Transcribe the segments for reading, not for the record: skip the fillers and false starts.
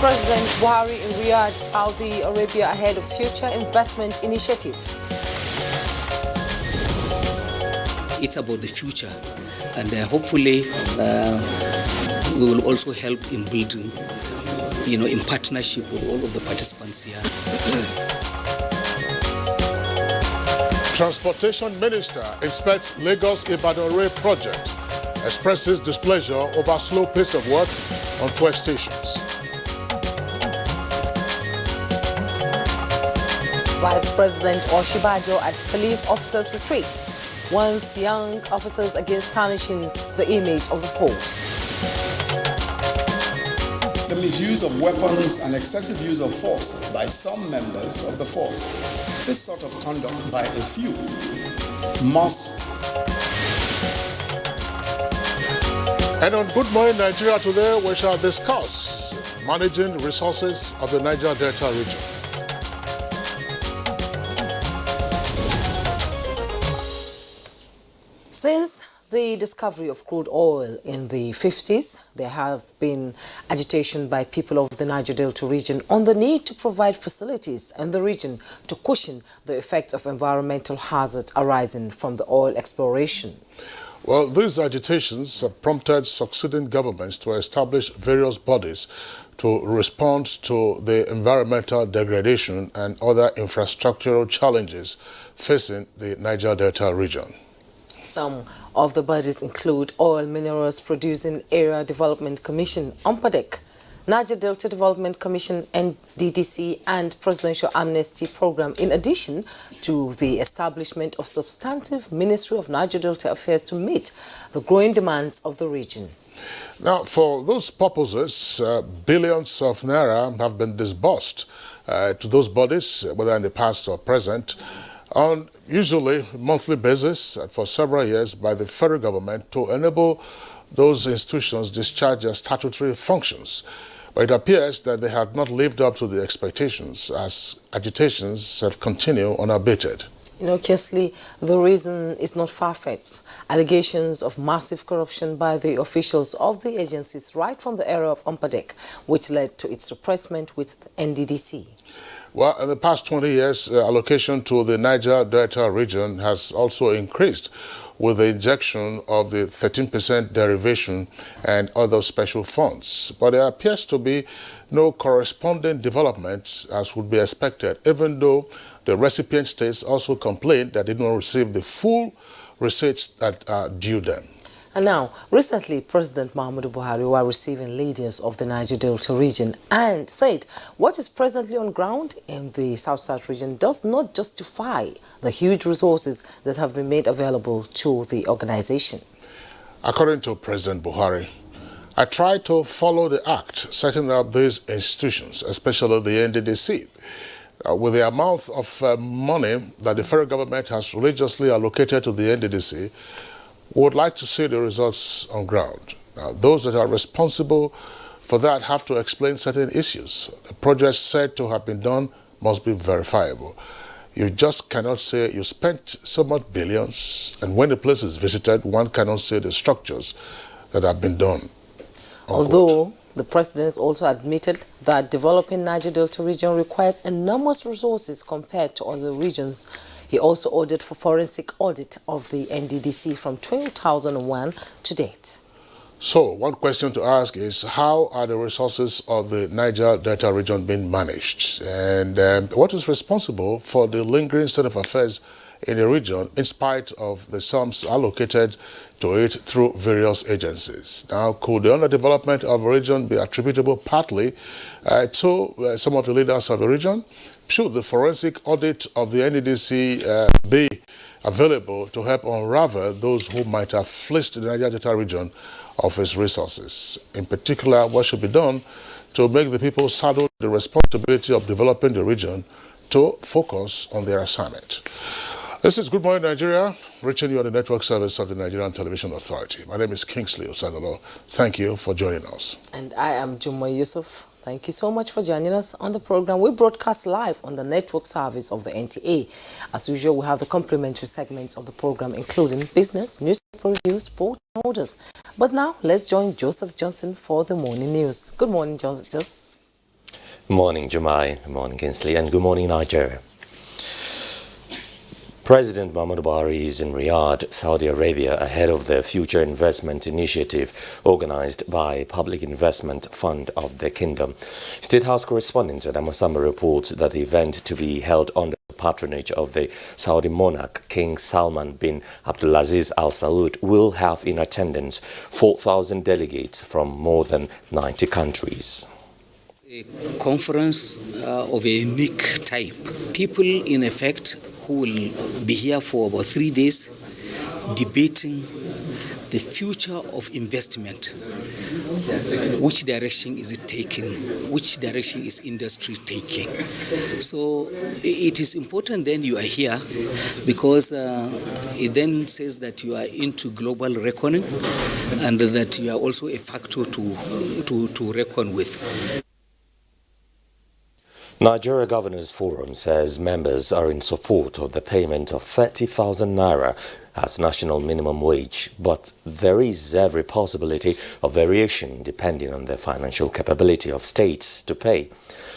President Buhari in Riyadh, Saudi Arabia ahead of future investment initiative. It's about the future, and hopefully we will also help in building, in partnership with all of the participants here. Transportation Minister inspects Lagos-Ibadan Rail project, expresses displeasure over slow pace of work on 12 stations. Vice President Oshibajo at police officers' retreat warns young officers against tarnishing the image of the force. The misuse of weapons and excessive use of force by some members of the force. This sort of conduct by a few must. And on Good Morning Nigeria today, we shall discuss managing resources of the Niger Delta region. Since the discovery of crude oil in the 50s, there have been agitation by people of the Niger Delta region on the need to provide facilities in the region to cushion the effects of environmental hazards arising from the oil exploration. Well, these agitations have prompted succeeding governments to establish various bodies to respond to the environmental degradation and other infrastructural challenges facing the Niger Delta region. Some of the bodies include Oil Minerals Producing Area Development Commission, UMPADEC, Niger Delta Development Commission, NDDC, and Presidential Amnesty Program, in addition to the establishment of substantive Ministry of Niger Delta Affairs to meet the growing demands of the region. Now, for those purposes, billions of naira have been disbursed to those bodies, whether in the past or present, on usually monthly basis for several years by the federal government to enable those institutions discharge their statutory functions. But it appears that they have not lived up to the expectations as agitations have continued unabated. Kesley, the reason is not far-fetched. Allegations of massive corruption by the officials of the agencies right from the era of UMPADEC, which led to its replacement with NDDC. Well, in the past 20 years, allocation to the Niger Delta region has also increased with the injection of the 13% derivation and other special funds. But there appears to be no corresponding development as would be expected, even though the recipient states also complained that they did not receive the full receipts that are due them. And now, recently, President Muhammadu Buhari was receiving leaders of the Niger Delta region and said what is presently on ground in the South-South region does not justify the huge resources that have been made available to the organization. According to President Buhari, I try to follow the act setting up these institutions, especially the NDDC. With the amount of money that the federal government has religiously allocated to the NDDC, we would like to see the results on ground. Now, those that are responsible for that have to explain certain issues. The projects said to have been done must be verifiable. You just cannot say you spent so much billions, and when the place is visited, one cannot see the structures that have been done. Although the president also admitted that developing Niger Delta region requires enormous resources compared to other regions, he also ordered for forensic audit of the NDDC from 2001 to date. So, one question to ask is, how are the resources of the Niger Delta region being managed? And what is responsible for the lingering state of affairs in the region in spite of the sums allocated to it through various agencies? Now, could the underdevelopment of the region be attributable partly to some of the leaders of the region? Should the forensic audit of the NDDC be available to help unravel those who might have fleeced the Niger Delta region of its resources? In particular, what should be done to make the people saddle the responsibility of developing the region to focus on their assignment? This is Good Morning Nigeria, reaching you on the network service of the Nigerian Television Authority. My name is Kingsley Osadolo. Thank you for joining us. And I am Jumma Yusuf. Thank you so much for joining us on the program. We broadcast live on the network service of the NTA. As usual, we have the complimentary segments of the program, including business, newspaper reviews, sport, and others. But now, let's join Joseph Johnson for the morning news. Good morning, Joseph. Good morning, Jumai. Good morning, Kinsley. And good morning, Nigeria. President Muhammadu Buhari is in Riyadh, Saudi Arabia, ahead of the Future Investment Initiative organized by Public Investment Fund of the Kingdom. State House correspondent Adama Samba reports that the event, to be held under the patronage of the Saudi monarch King Salman bin Abdulaziz Al Saud, will have in attendance 4,000 delegates from more than 90 countries. A conference of a unique type. People, in effect, who will be here for about 3 days debating the future of investment. Which direction is it taking? Which direction is industry taking? So it is important then you are here, because it then says that you are into global reckoning and that you are also a factor to reckon with. Nigeria Governors Forum says members are in support of the payment of 30,000 naira as national minimum wage, but there is every possibility of variation depending on the financial capability of states to pay.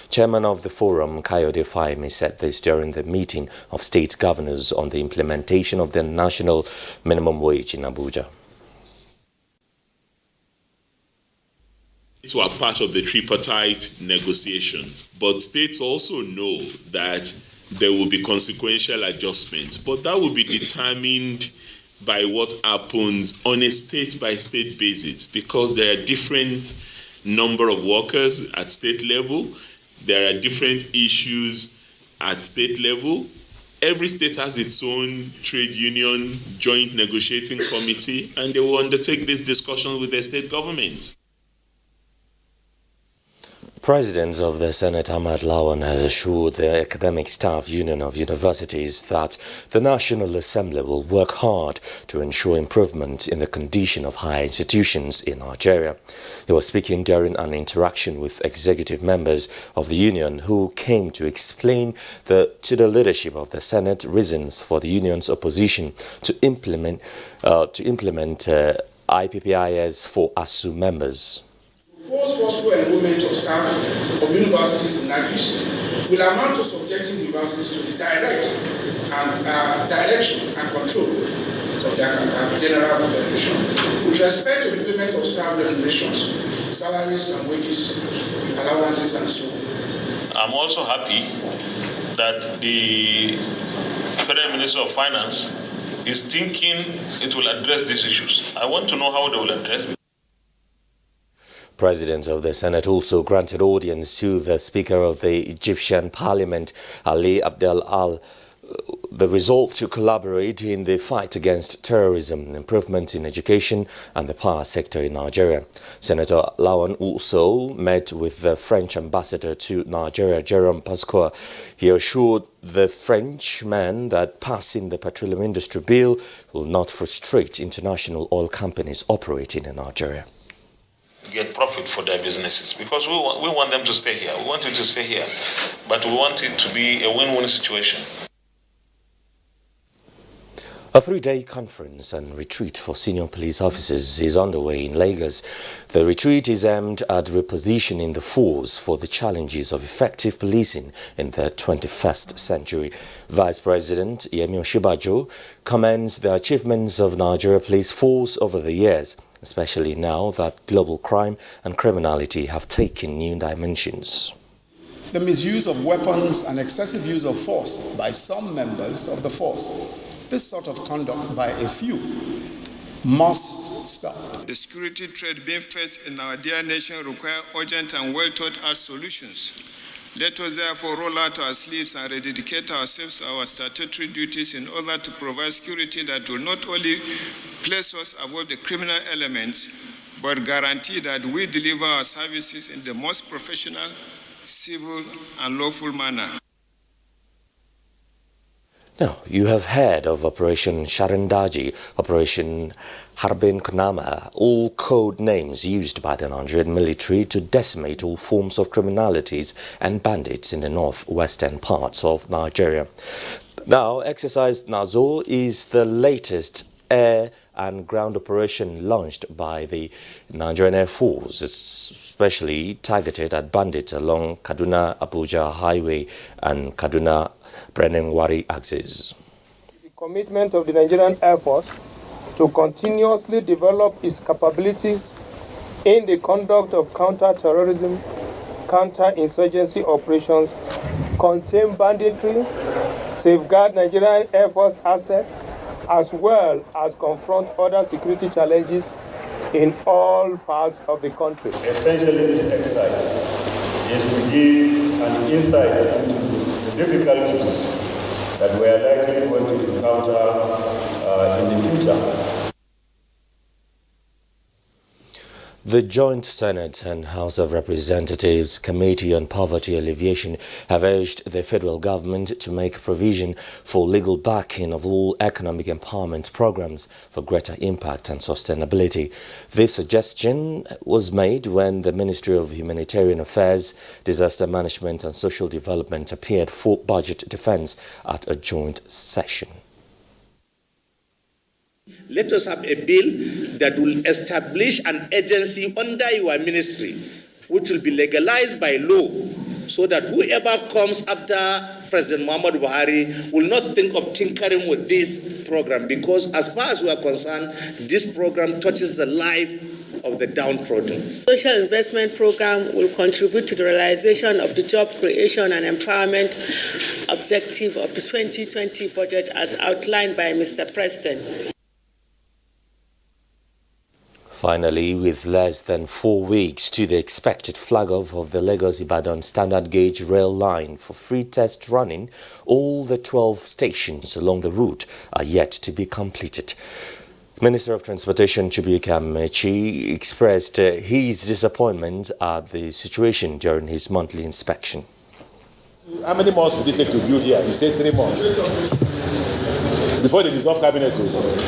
Chairman of the forum, Kayode Fayemi, said this during the meeting of state governors on the implementation of the national minimum wage in Abuja. To are part of the tripartite negotiations, but states also know that there will be consequential adjustments, but that will be determined by what happens on a state-by-state basis, because there are different number of workers at state level, there are different issues at state level. Every state has its own trade union joint negotiating committee, and they will undertake this discussion with their state governments. President of the Senate, Ahmad Lawan, has assured the Academic Staff Union of Universities that the National Assembly will work hard to ensure improvement in the condition of higher institutions in Nigeria. He was speaking during an interaction with executive members of the union who came to explain to the leadership of the Senate reasons for the union's opposition to implement IPPIS for ASU members. Post-forceful enrollment of staff of universities in Nigeria will amount to subjecting universities to the direction and control of their general federation with respect to the payment of staff remunerations, salaries and wages, allowances and so on. I'm also happy that the Federal Minister of Finance is thinking it will address these issues. I want to know how they will address it. President of the Senate also granted audience to the Speaker of the Egyptian Parliament, Ali Abdel Al, the resolve to collaborate in the fight against terrorism, improvement in education and the power sector in Nigeria. Senator Lawan also met with the French ambassador to Nigeria, Jerome Pasqua. He assured the Frenchman that passing the petroleum industry bill will not frustrate international oil companies operating in Nigeria. Get profit for their businesses, because we want them to stay here. We want it to stay here, but we want it to be a win-win situation. A 3-day conference and retreat for senior police officers is underway in Lagos. The retreat is aimed at repositioning the force for the challenges of effective policing in the 21st century. Vice President Yemi Osinbajo commends the achievements of Nigeria Police Force over the years, especially now that global crime and criminality have taken new dimensions. The misuse of weapons and excessive use of force by some members of the force. This sort of conduct by a few must stop. The security threat being faced in our dear nation require urgent and well-thought-out solutions. Let us therefore roll out our sleeves and rededicate ourselves to our statutory duties in order to provide security that will not only place us above the criminal elements, but guarantee that we deliver our services in the most professional, civil, and lawful manner. Now, you have heard of Operation Sharandaji, Operation Harbin Kunama, all code names used by the Nigerian military to decimate all forms of criminalities and bandits in the northwestern parts of Nigeria. Now, Exercise Nazo is the latest air and ground operation launched by the Nigerian Air Force, especially targeted at bandits along Kaduna-Abuja Highway and Kaduna-Brenenwari axis. The commitment of the Nigerian Air Force to continuously develop its capabilities in the conduct of counter-terrorism, counter-insurgency operations, contain banditry, safeguard Nigerian Air Force assets, as well as confront other security challenges in all parts of the country. Essentially, this exercise is to give an insight into the difficulties that we are likely going to encounter in the future. The Joint Senate and House of Representatives Committee on Poverty Alleviation have urged the federal government to make provision for legal backing of all economic empowerment programs for greater impact and sustainability. This suggestion was made when the Ministry of Humanitarian Affairs, Disaster Management and Social Development appeared for budget defense at a joint session. Let us have a bill that will establish an agency under your ministry, which will be legalized by law, so that whoever comes after President Muhammadu Buhari will not think of tinkering with this program, because as far as we are concerned, this program touches the life of the downtrodden. Social investment program will contribute to the realization of the job creation and empowerment objective of the 2020 budget as outlined by Mr. President. Finally, with less than 4 weeks to the expected flag-off of the Lagos-Ibadan standard gauge rail line for free test running, all the 12 stations along the route are yet to be completed. Minister of Transportation Chibuike Amechi expressed his disappointment at the situation during his monthly inspection. How many months would it take to build here? You say 3 months. Before they dissolved cabinet,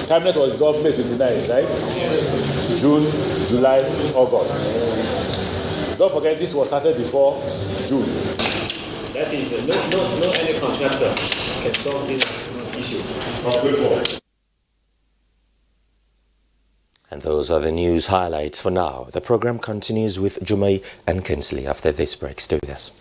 cabinet was dissolved May 29th, right? June, July, August. Don't forget, this was started before June. That is, no any contractor can solve this issue. And those are the news highlights for now. The program continues with Jumai and Kinsley after this break. Stay with us.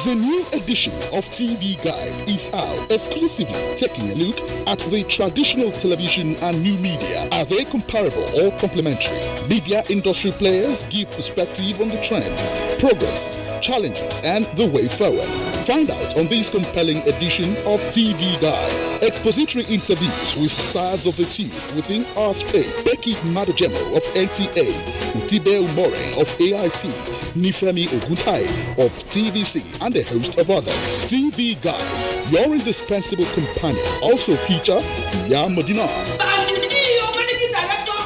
The new edition of TV Guide is out, exclusively taking a look at the traditional television and new media. Are they comparable or complementary? Media industry players give perspective on the trends, progress, challenges, and the way forward. Find out on this compelling edition of TV Guide. Expository interviews with stars of the team within our space. Becky Madojemo of NTA, Utibe Umore of AIT, Nifemi Oguntai of TVC, and a host of others. TV Guide, your indispensable companion, also feature Iya Modina. I'm the CEO, managing director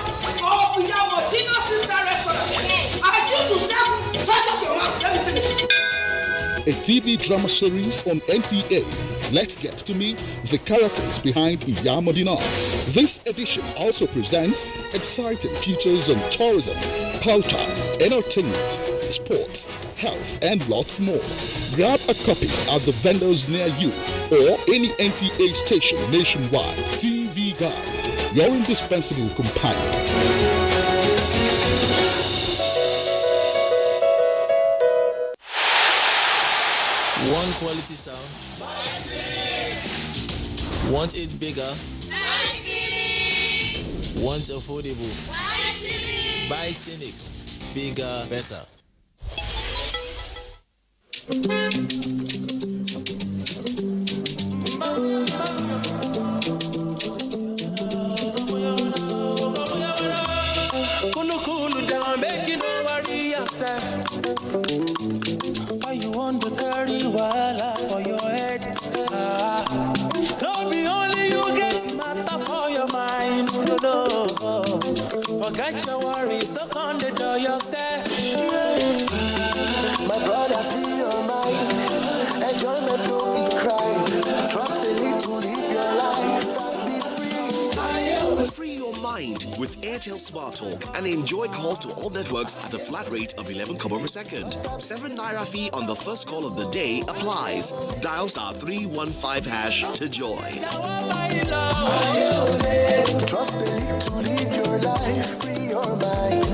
of Iya Modina Sister Restaurant. I choose to serve. Shut up your mouth. Let me finish. A TV drama series on NTA. Let's get to meet the characters behind Iya Modina. This edition also presents exciting features on tourism, culture, entertainment, sports, health, and lots more. Grab a copy at the vendors near you or any NTA station nationwide. TV Guide, your indispensable companion. One quality sound. Want it bigger? Want affordable? Buy Cynics. Bigger, better. Cool down, make you no worry yourself. Why you want to carry wahala for your head? Don't be only you get matter for your mind. No. Forget your worries, don't on the door yourself. My brother, feel your mind. Enjoyment, don't be crying. Trust the little, live your life and be free. Free your mind with Airtel Smart Smart Talk and enjoy calls to all networks at a flat rate of 11 kobo per second. 7 naira fee on the first call of the day applies. Dial *315# to join. Trust the league to lead your life, free your mind.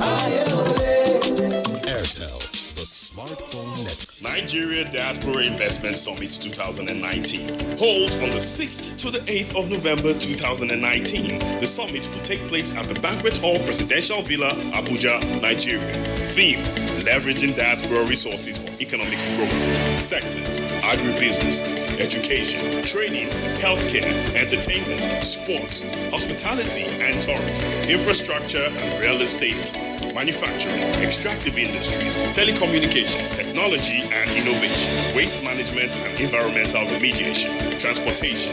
Airtel, the smartphone network. Nigeria Diaspora Investment Summit 2019 holds on the 6th to the 8th of November 2019. The summit will take place at the Banquet Hall Presidential Villa, Abuja, Nigeria. Theme: leveraging diaspora resources for economic growth. Sectors: agribusiness, education, training, healthcare, entertainment, sports, hospitality and tourism, infrastructure and real estate, manufacturing, extractive industries, telecommunications, technology and innovation, waste management and environmental remediation, transportation.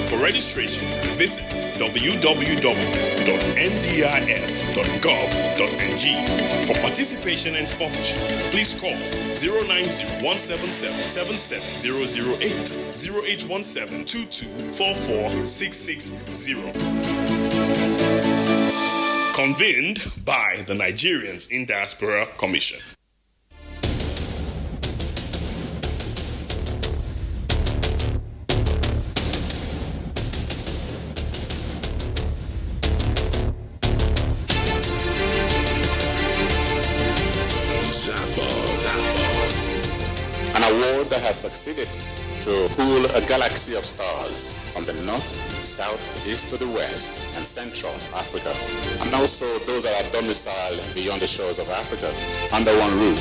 For registration, visit www.ndis.gov.ng. For participation and sponsorship, please call 090-177-77008, 0817-2244-660. Convened by the Nigerians in Diaspora Commission. An award that has succeeded to pool a galaxy of stars from the north, south, east to the west, and central Africa, and also those that are domiciled beyond the shores of Africa under one roof.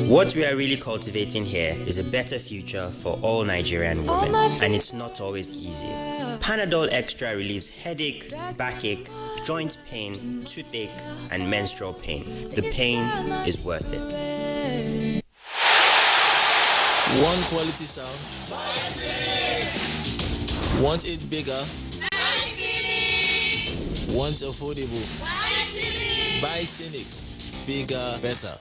What we are really cultivating here is a better future for all Nigerian women, and it's not always easy. Panadol Extra relieves headache, backache, joint pain, toothache, and menstrual pain. The pain is worth it. One quality sound. Want it bigger? Want affordable? Buy Cynics. Bigger, better.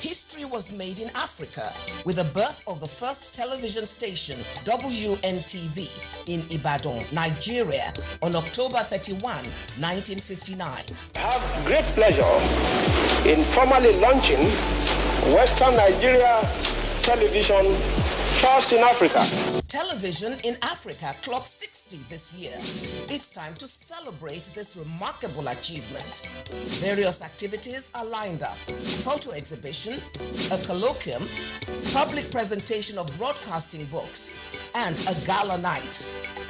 History was made in Africa with the birth of the first television station, WNTV, in Ibadan, Nigeria, on October 31, 1959. I have great pleasure in formally launching Western Nigeria Television, first in Africa. Television in Africa clocked 60 this year. It's time to celebrate this remarkable achievement. Various activities are lined up: photo exhibition, a colloquium, public presentation of broadcasting books, and a gala night.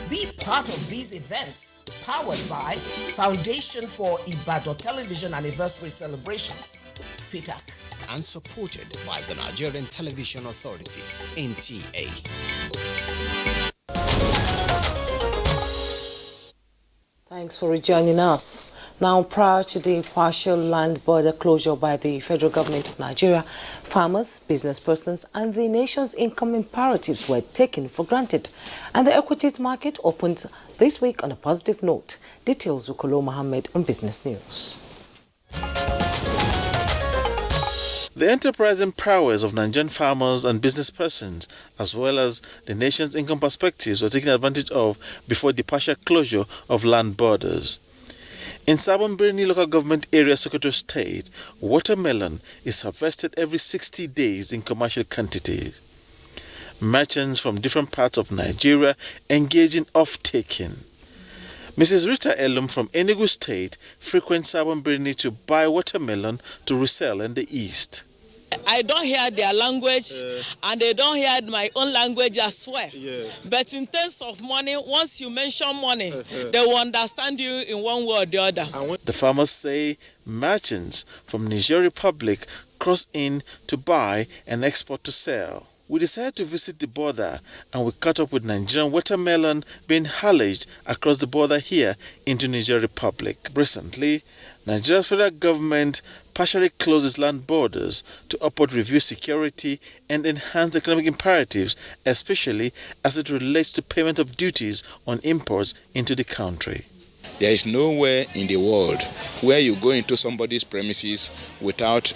Be part of these events, powered by Foundation for Ibadan Television Anniversary Celebrations, FITAC, and supported by the Nigerian Television Authority, NTA. Thanks for rejoining us. Now, prior to the partial land border closure by the federal government of Nigeria, farmers, business persons, and the nation's income imperatives were taken for granted, and the equities market opened this week on a positive note. Details with Kolo Mohammed on Business News. The enterprising prowess of Nigerian farmers and business persons, as well as the nation's income perspectives, were taken advantage of before the partial closure of land borders. In Sabon Birni Local Government Area, Sokoto State, watermelon is harvested every 60 days in commercial quantities. Merchants from different parts of Nigeria engage in off-taking. Mrs. Rita Elum from Enugu State frequents Sabon Birni to buy watermelon to resell in the east. I don't hear their language and they don't hear my own language as well. But in terms of money, once you mention money, they will understand you in one way or the other. The farmers say merchants from Niger Republic cross in to buy and export to sell. we decided to visit the border and we caught up with Nigerian watermelon being haulaged across the border here into Niger Republic. Recently, Nigeria's federal government partially closed its land borders to upward review security and enhance economic imperatives, especially as it relates to payment of duties on imports into the country. There is nowhere in the world where you go into somebody's premises without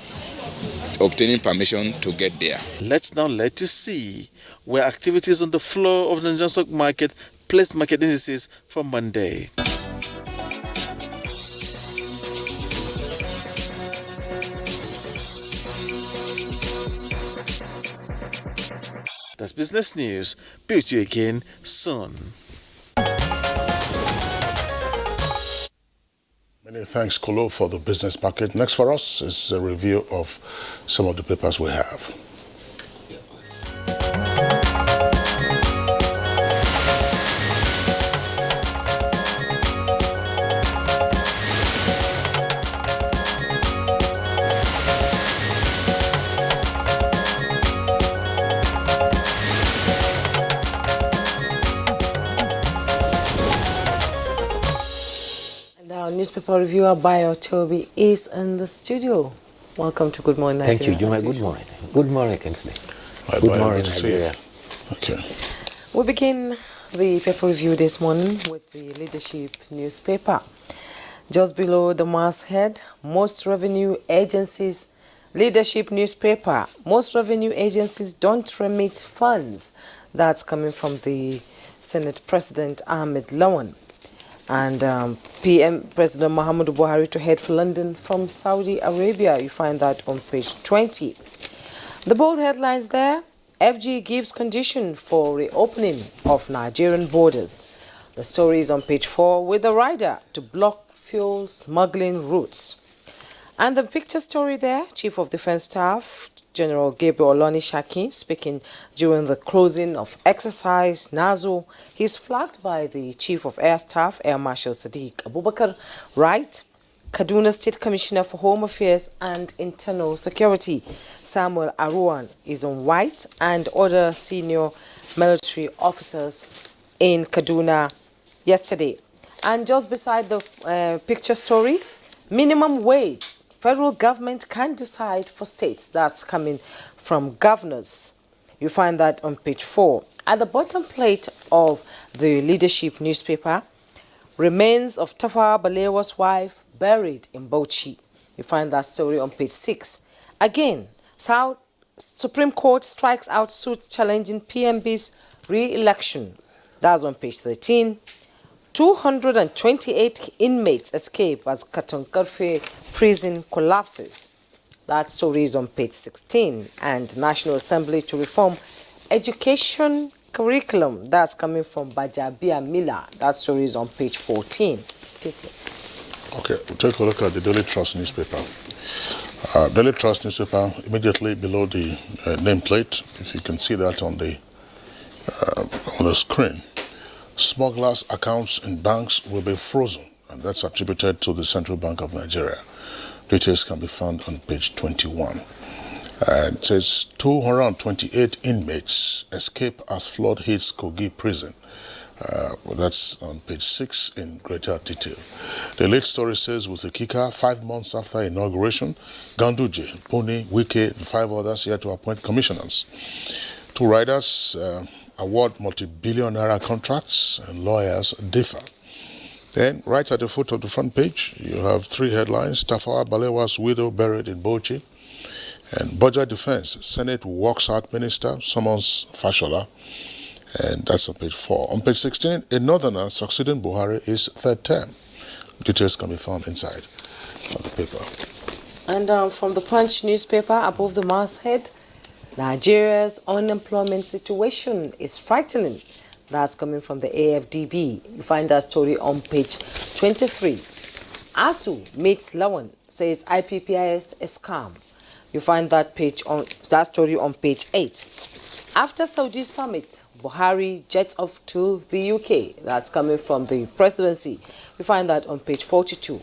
obtaining permission to get there. Let's now let you see where activities on the floor of the Nigerian stock market placed market indices for Monday. That's business news. Be with you again soon. Many thanks, Kolo, for the business packet. Next for us is a review of some of the papers we have. Newspaper reviewer Bayo Toby is in the studio. Welcome to Good Morning Nigeria. Thank you, Juma. Good morning. Good morning, Kinsley. Good morning, Nigeria. Okay. We begin the paper review this morning with the Leadership newspaper. Just below the masthead, most revenue agencies, Leadership newspaper, most revenue agencies don't remit funds. That's coming from the Senate President Ahmed Lawan. And PM President Muhammadu Buhari to head for London from Saudi Arabia. You find that on page 20. The bold headlines there, FG gives condition for reopening of Nigerian borders. The story is on page 4 with a rider to block fuel smuggling routes. And the picture story there, Chief of Defense Staff General Gabriel Oloni Shaki speaking during the closing of exercise Nazo. He's flagged by the Chief of Air Staff, Air Marshal Sadiq Abubakar Wright, Kaduna State Commissioner for Home Affairs and Internal Security, Samuel Aruan, is on white, and other senior military officers in Kaduna yesterday. And just beside the picture story, minimum wage. Federal government can decide for states. That's coming from governors. You find that on page 4. At the bottom plate of the Leadership newspaper, remains of Tafawa Balewa's wife buried in Bauchi. You find that story on page 6. Again, South Supreme Court strikes out suit challenging PMB's re-election. That's on page 13. 228 inmates escape as Katonkarfe prison collapses. That story is on page 16. And National Assembly to reform education curriculum. That's coming from Bajabia Miller. That story is on page 14. Okay, we'll take a look at the Daily Trust newspaper. Daily Trust newspaper, immediately below the nameplate, if you can see that on the screen. Smugglers' accounts in banks will be frozen, and that's attributed to the Central Bank of Nigeria. Details can be found on page 21. It says 228 inmates escape as flood hits Kogi prison. That's on page 6 in greater detail. The late story says, with a kicker, 5 months after inauguration, Ganduje, Buni, Wike, and 5 others here to appoint commissioners. 2 riders award multi-billion naira contracts, and lawyers differ. Then, right at the foot of the front page, you have 3 headlines. Tafawa Balewa's widow buried in Bauchi, and Budget Defense, Senate walks out minister, summons Fashola, and that's on page 4. On page 16, a northerner succeeding Buhari is third term. Details can be found inside of the paper. And from the Punch newspaper, above the masthead, Nigeria's unemployment situation is frightening. That's coming from the AFDB. You find that story on page 23. ASU meets Lawan, says IPPIS is calm. You find that story on page 8. After Saudi summit, Buhari jets off to the UK. That's coming from the presidency. You find that on page 42.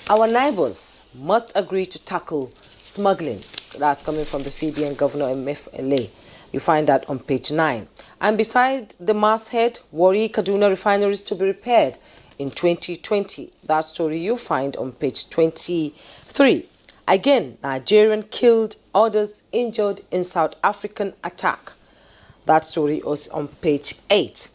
Our neighbors must agree to tackle smuggling. That's coming from the CBN Governor MFLA. You find that on page 9. And beside the masthead, Warri Kaduna refineries to be repaired in 2020. That story you find on page 23. Again, Nigerian killed, others injured in South African attack. That story is on page 8.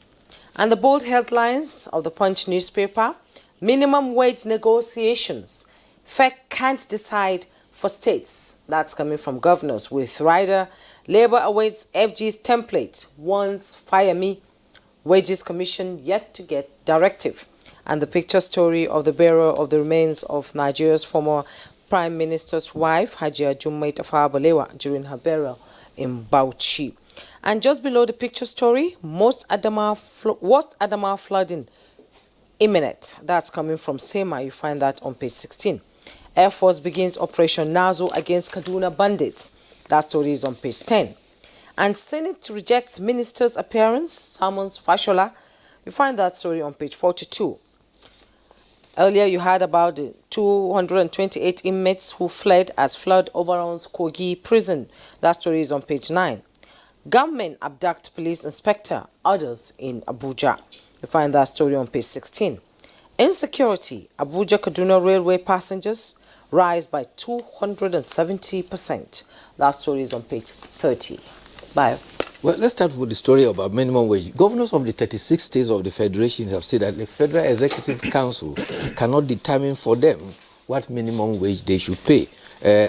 And the bold headlines of the Punch newspaper: minimum wage negotiations. FEC can't decide for states. That's coming from governors. With rider, Labour awaits FG's template. Once fire me. Wages Commission yet to get directive. And the picture story of the burial of the remains of Nigeria's former Prime Minister's wife, Hajia Jummai Tafawa Balewa, during her burial in Bauchi. And just below the picture story, worst Adama flooding imminent. That's coming from SEMA. You find that on page 16. Air Force begins Operation Nazo against Kaduna bandits. That story is on page 10. And Senate rejects minister's appearance, summons Fashola. You find that story on page 42. Earlier you heard about the 228 inmates who fled as flood overruns Kogi prison. That story is on page 9. Gunmen abduct police inspector, others in Abuja. You find that story on page 16. Insecurity, Abuja-Kaduna railway passengers rise by 270%. That story is on page 30. Bye. Well, let's start with the story about minimum wage. Governors of the 36 states of the Federation have said that the Federal Executive Council cannot determine for them what minimum wage they should pay.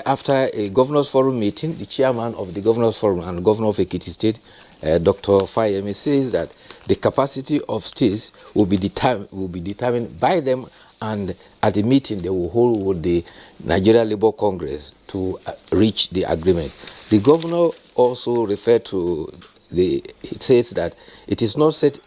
After a Governors Forum meeting, the chairman of the Governors Forum and Governor of Ekiti State, Dr. Fayemi, says that the capacity of states will be determined by them, and at the meeting they will hold with the Nigeria Labour Congress to reach the agreement. The governor also referred to it says that it is not said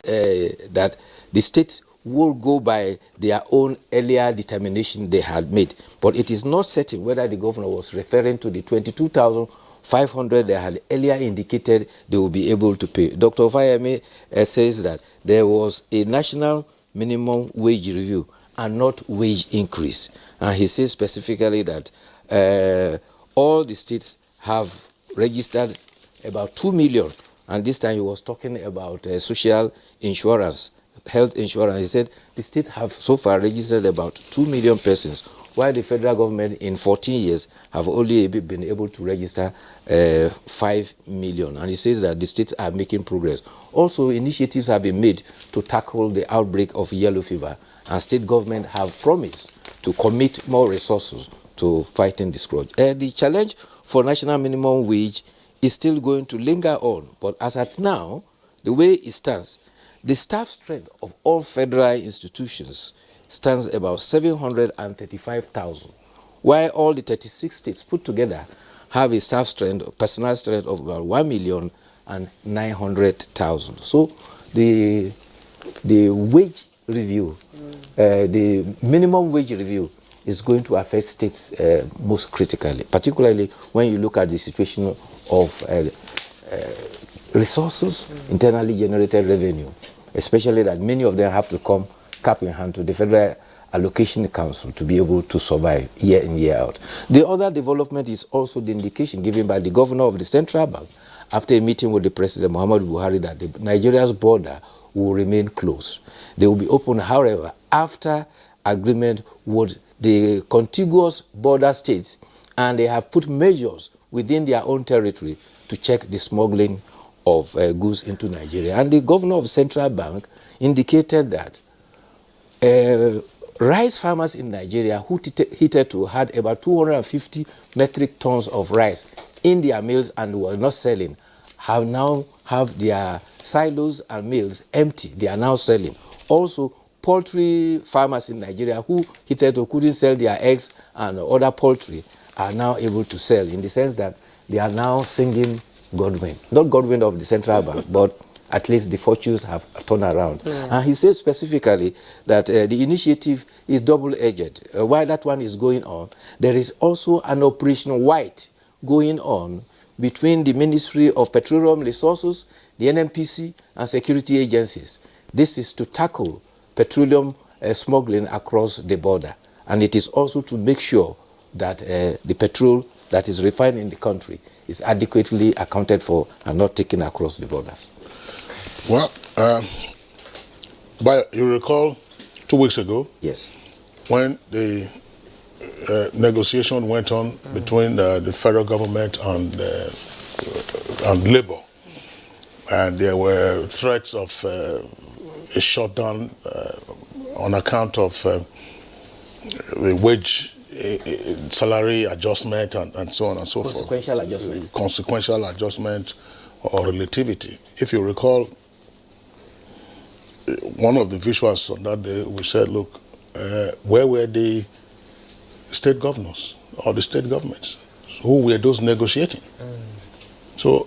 that the states will go by their own earlier determination they had made, but it is not certain whether the governor was referring to the 22,500 they had earlier indicated they will be able to pay. Dr. Fayemi says that there was a national minimum wage review and not wage increase, and he says specifically that all the states have registered about 2 million, and this time he was talking about social insurance, health insurance. He said the states have so far registered about 2 million persons, while the federal government in 14 years have only been able to register 5 million. And he says that the states are making progress. Also, initiatives have been made to tackle the outbreak of yellow fever, and state government have promised to commit more resources to fighting this scourge. The challenge for national minimum wage is still going to linger on, but as at now, the way it stands, the staff strength of all federal institutions stands about 735,000, while all the 36 states put together have a staff strength, personnel strength of about 1,900,000. So the wage review, the minimum wage review is going to affect states most critically, particularly when you look at the situation of resources, internally generated revenue, especially that many of them have to come cap in hand to the Federal Allocation Council to be able to survive year in, year out. The other development is also the indication given by the governor of the central bank after a meeting with the President Muhammadu Buhari that Nigeria's border will remain closed. They will be open, however, after agreement with the contiguous border states, and they have put measures within their own territory to check the smuggling of goods into Nigeria. And the governor of the central bank indicated that rice farmers in Nigeria who hitherto had about 250 metric tons of rice in their mills and were not selling have now have their silos and mills empty. They are now selling. Also, poultry farmers in Nigeria who hitherto couldn't sell their eggs and other poultry are now able to sell, in the sense that they are now singing Godwin. Not Godwin of the central bank, but at least the fortunes have turned around. Yeah. And he says specifically that the initiative is double-edged. While that one is going on, there is also an Operation White going on between the Ministry of Petroleum Resources, the NNPC, and security agencies. This is to tackle petroleum smuggling across the border. And it is also to make sure that the petrol that is refined in the country is adequately accounted for and not taken across the borders? Well, but you recall 2 weeks ago? Yes. When the negotiation went on between the federal government and Labour, and there were threats of a shutdown on account of the wage salary adjustment and so on and so forth. Consequential adjustment. Consequential adjustment or relativity. If you recall, one of the visuals on that day, we said, look, where were the state governors or the state governments? Who were those negotiating? So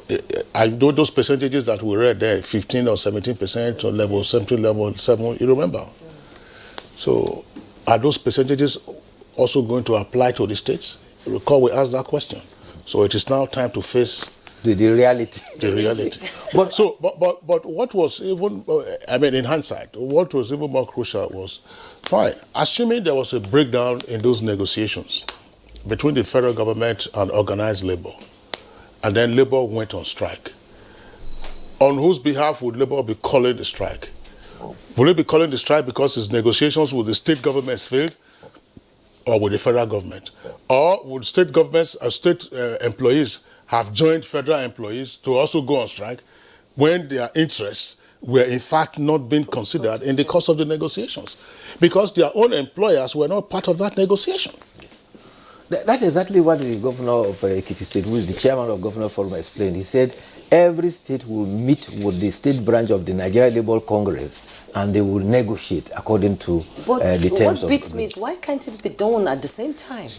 I know those percentages that we read there, 15 or 17% or level 7, level 7, you remember? So are those percentages also going to apply to the states? You recall we asked that question. So it is now time to face the reality. The reality. But what was even, I mean, in hindsight, what was even more crucial was, fine, assuming there was a breakdown in those negotiations between the federal government and organized labor, and then Labour went on strike. On whose behalf would Labour be calling the strike? Will it be calling the strike because his negotiations with the state governments failed, or with the federal government? Or would state governments or state employees have joined federal employees to also go on strike when their interests were in fact not being considered in the course of the negotiations? Because their own employers were not part of that negotiation. That's exactly what the governor of Ekiti State, who is the chairman of Governor Forum, explained. He said every state will meet with the state branch of the Nigerian Labour Congress and they will negotiate according to the terms of... What beats me is, why can't it be done at the same time?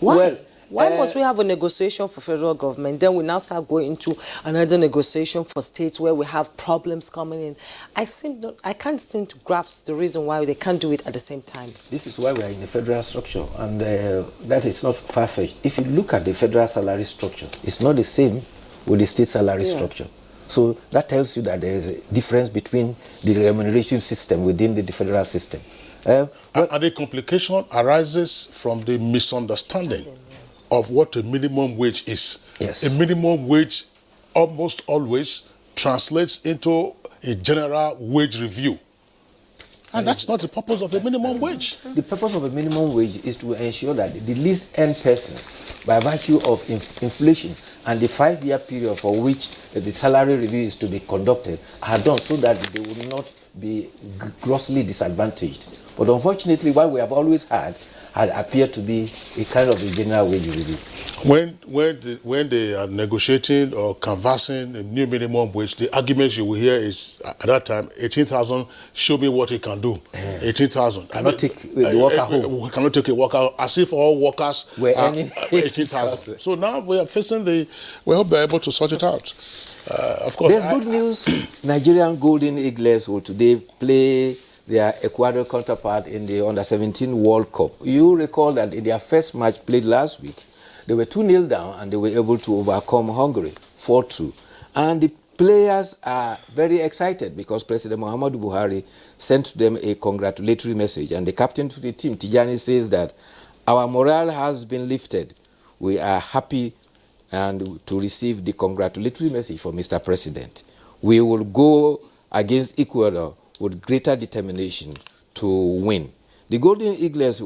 Why? Why must we have a negotiation for federal government, then we now start going into another negotiation for states where we have problems coming in? I can't seem to grasp the reason why they can't do it at the same time. This is why we are in the federal structure, and that is not far-fetched. If you look at the federal salary structure, it's not the same with the state salary structure. So that tells you that there is a difference between the remuneration system within the federal system. And the complication arises from the misunderstanding of what a minimum wage is. Yes. A minimum wage almost always translates into a general wage review. And that's not the purpose of a minimum wage. The purpose of a minimum wage is to ensure that the least earned persons, by virtue of inflation and the 5-year period for which the salary review is to be conducted, are done so that they will not be grossly disadvantaged. But unfortunately, what we have always had appeared to be a kind of a general wage review. When they are negotiating or canvassing a new minimum wage, the arguments you will hear is, at that time, 18,000, show me what he can do. 18,000. Cannot take the worker home. We cannot take a worker, as if all workers were are earning 18,000. So now we are facing we hope they're able to sort it out. Of course. There's good news. Nigerian Golden Eagles will today play their Ecuador counterpart in the Under-17 World Cup. You recall that in their first match played last week, they were 2-0 down and they were able to overcome Hungary 4-2. And the players are very excited because President Muhammadu Buhari sent them a congratulatory message. And the captain to the team, Tijani, says that our morale has been lifted. We are happy and to receive the congratulatory message from Mr. President. We will go against Ecuador with greater determination to win. The Golden Eagles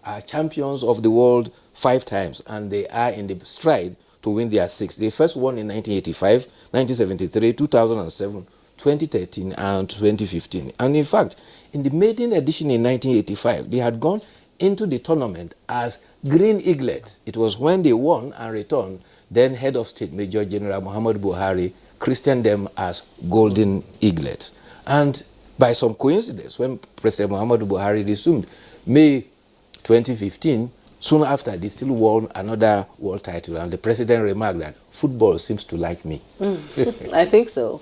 are champions of the world 5 times, and they are in the stride to win their 6th. They first won in 1985, 1973, 2007, 2013, and 2015. And in fact, in the maiden edition in 1985, they had gone into the tournament as Green Eaglets. It was when they won and returned, then Head of State Major General Muhammadu Buhari christened them as Golden Eaglets. And by some coincidence, when President Muhammadu Buhari resumed May 2015, soon after, they still won another world title. And the president remarked that football seems to like me. I think so.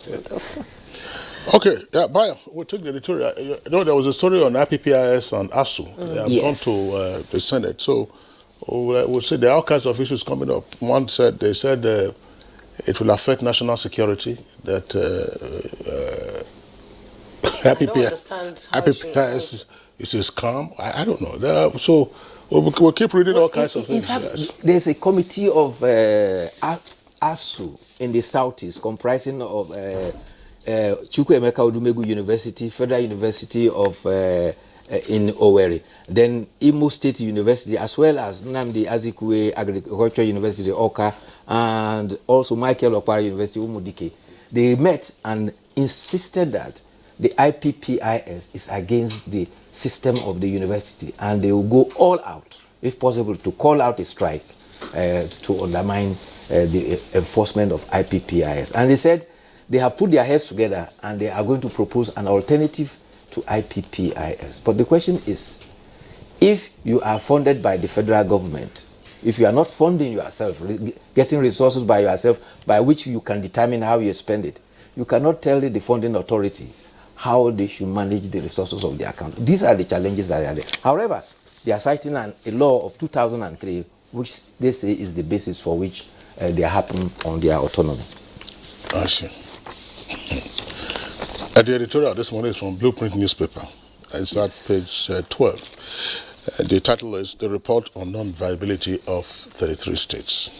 Okay, yeah, Bayo, we'll take the editorial. You know, there was a story on IPPIS and ASU. They have gone to the Senate. So we'll say there are all kinds of issues coming up. One said, they said it will affect national security, that IPPIS is calm. I don't know. So We'll keep reading all kinds of things. In fact, yes. there's a committee of ASU in the southeast comprising of Chukwuemeka Odumegwu University, Federal University of in Owerri, then Imo State University, as well as Nnamdi Azikiwe Agriculture University, Awka, and also Michael Okpara University, Umudike. They met and insisted that the IPPIS is against the system of the university, and they will go all out, if possible, to call out a strike to undermine the enforcement of IPPIS. And they said they have put their heads together and they are going to propose an alternative to IPPIS. But the question is, if you are funded by the federal government, if you are not funding yourself, getting resources by yourself, by which you can determine how you spend it, you cannot tell the funding authority how they should manage the resources of the account. These are the challenges that are there. However, they are citing a law of 2003, which they say is the basis for which they happen on their autonomy. I see. The editorial this morning is from Blueprint newspaper. It's at page 12. The title is The Report on Non-Viability of 33 States.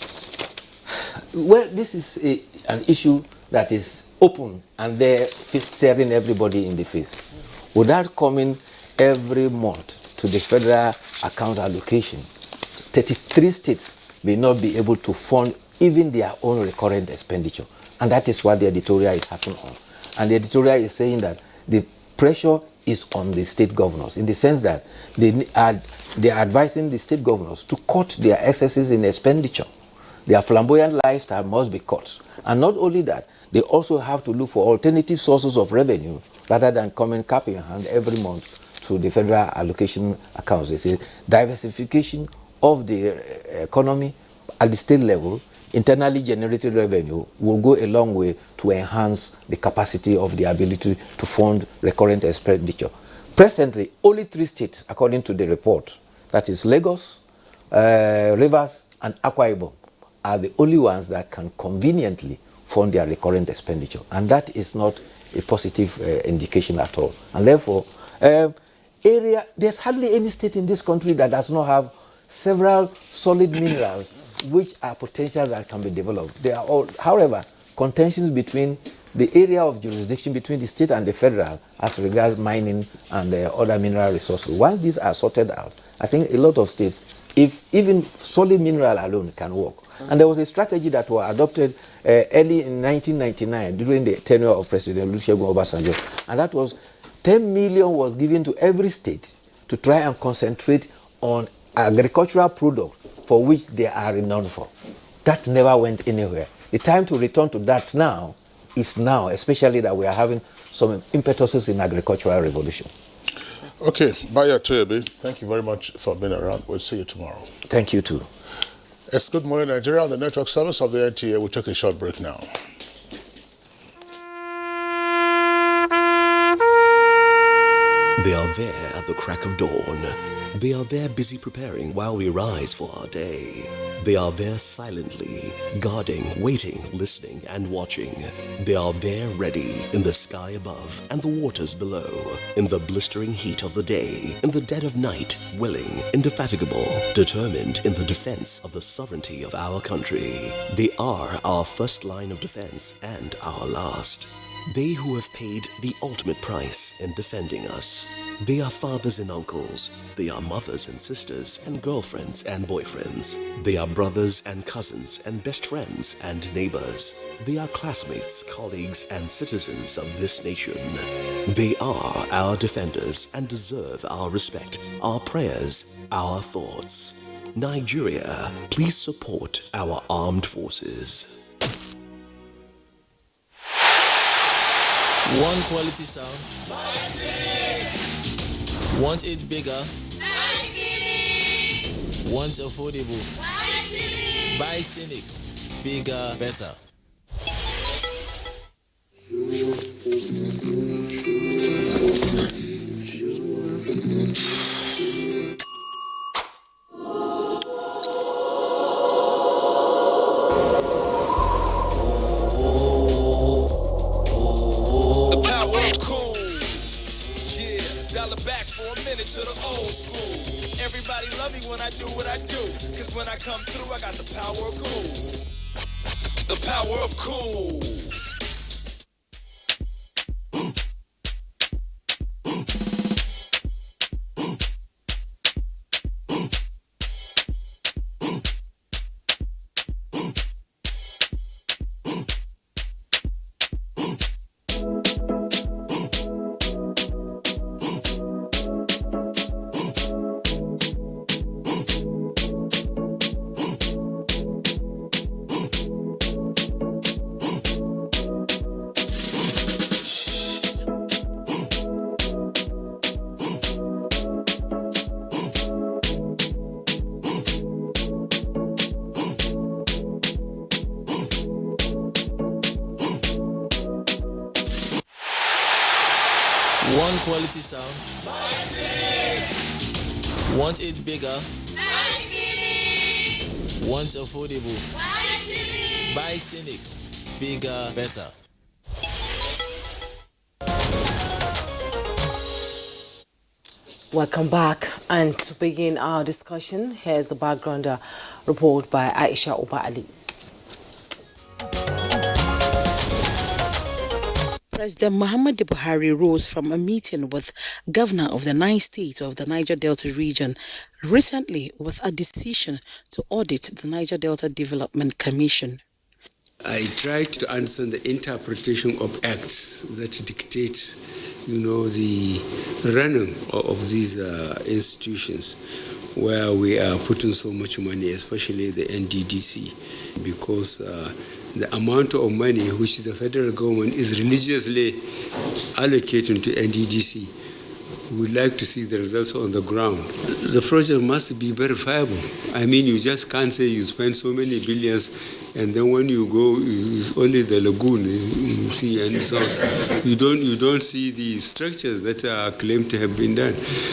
Well, this is an issue that is open and they're staring everybody in the face. Without coming every month to the federal account allocation, 33 states may not be able to fund even their own recurrent expenditure. And that is what the editorial is happening on. And the editorial is saying that the pressure is on the state governors in the sense that they are advising the state governors to cut their excesses in expenditure. Their flamboyant lifestyle must be cut. And not only that, they also have to look for alternative sources of revenue rather than coming cap in hand every month to the federal allocation accounts. They say diversification of the economy at the state level, internally generated revenue will go a long way to enhance the capacity of the ability to fund recurrent expenditure. Presently, only 3 states, according to the report, that is Lagos, Rivers, and Akwa Ibom, are the only ones that can conveniently fund their recurrent expenditure. And that is not a positive indication at all. And therefore, there's hardly any state in this country that does not have several solid minerals which are potential that can be developed. They are all, however, contentions between the area of jurisdiction between the state and the federal as regards mining and other mineral resources. Once these are sorted out, I think a lot of states, if even solid mineral alone can work. And there was a strategy that was adopted early in 1999 during the tenure of President Olusegun Obasanjo, and that was 10 million was given to every state to try and concentrate on agricultural products for which they are renowned for. That never went anywhere. The time to return to that now is now, especially that we are having some impetuses in agricultural revolution. Okay, Baya Toyobe, thank you very much for being around. We'll see you tomorrow. Thank you too. It's Good Morning Nigeria on the network service of the NTA. We'll take a short break now. They are there at the crack of dawn. They are there busy preparing while we rise for our day. They are there silently, guarding, waiting, listening, and watching. They are there ready in the sky above and the waters below, in the blistering heat of the day, in the dead of night, willing, indefatigable, determined in the defense of the sovereignty of our country. They are our first line of defense and our last. They who have paid the ultimate price in defending us. They are fathers and uncles. They are mothers and sisters and girlfriends and boyfriends. They are brothers and cousins and best friends and neighbors. They are classmates, colleagues, and citizens of this nation. They are our defenders and deserve our respect, our prayers, our thoughts. Nigeria, please support our armed forces. One quality sound. Want it bigger? Want affordable? Buy Cynics. Bigger, better. To the old school. Everybody love me when I come through, I got the power of cool. The power of cool. One quality sound. Want it bigger? Want affordable? Buy Cynics. Bigger, better. Welcome back, and to begin our discussion, here's the background report by Aisha Uba Ali. President Muhammadu Buhari rose from a meeting with Governor of the 9 states of the Niger Delta region recently with a decision to audit the Niger Delta Development Commission. I tried to understand the interpretation of acts that dictate, the running of these institutions where we are putting so much money, especially the NDDC, because the amount of money which the federal government is religiously allocating to NDDC, we would like to see the results on the ground. The project must be verifiable. I mean, you just can't say you spend so many billions and then when you go, it's only the lagoon you see, and so you don't see the structures that are claimed to have been done.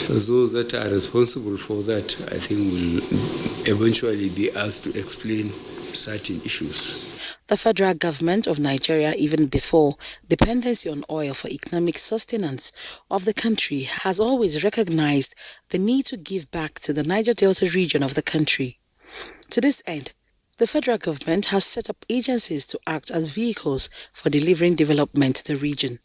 Those that are responsible for that, I think, will eventually be asked to explain certain issues. The federal government of Nigeria, even before dependency on oil for economic sustenance of the country, has always recognized the need to give back to the Niger Delta region of the country. To this end, the federal government has set up agencies to act as vehicles for delivering development to the region.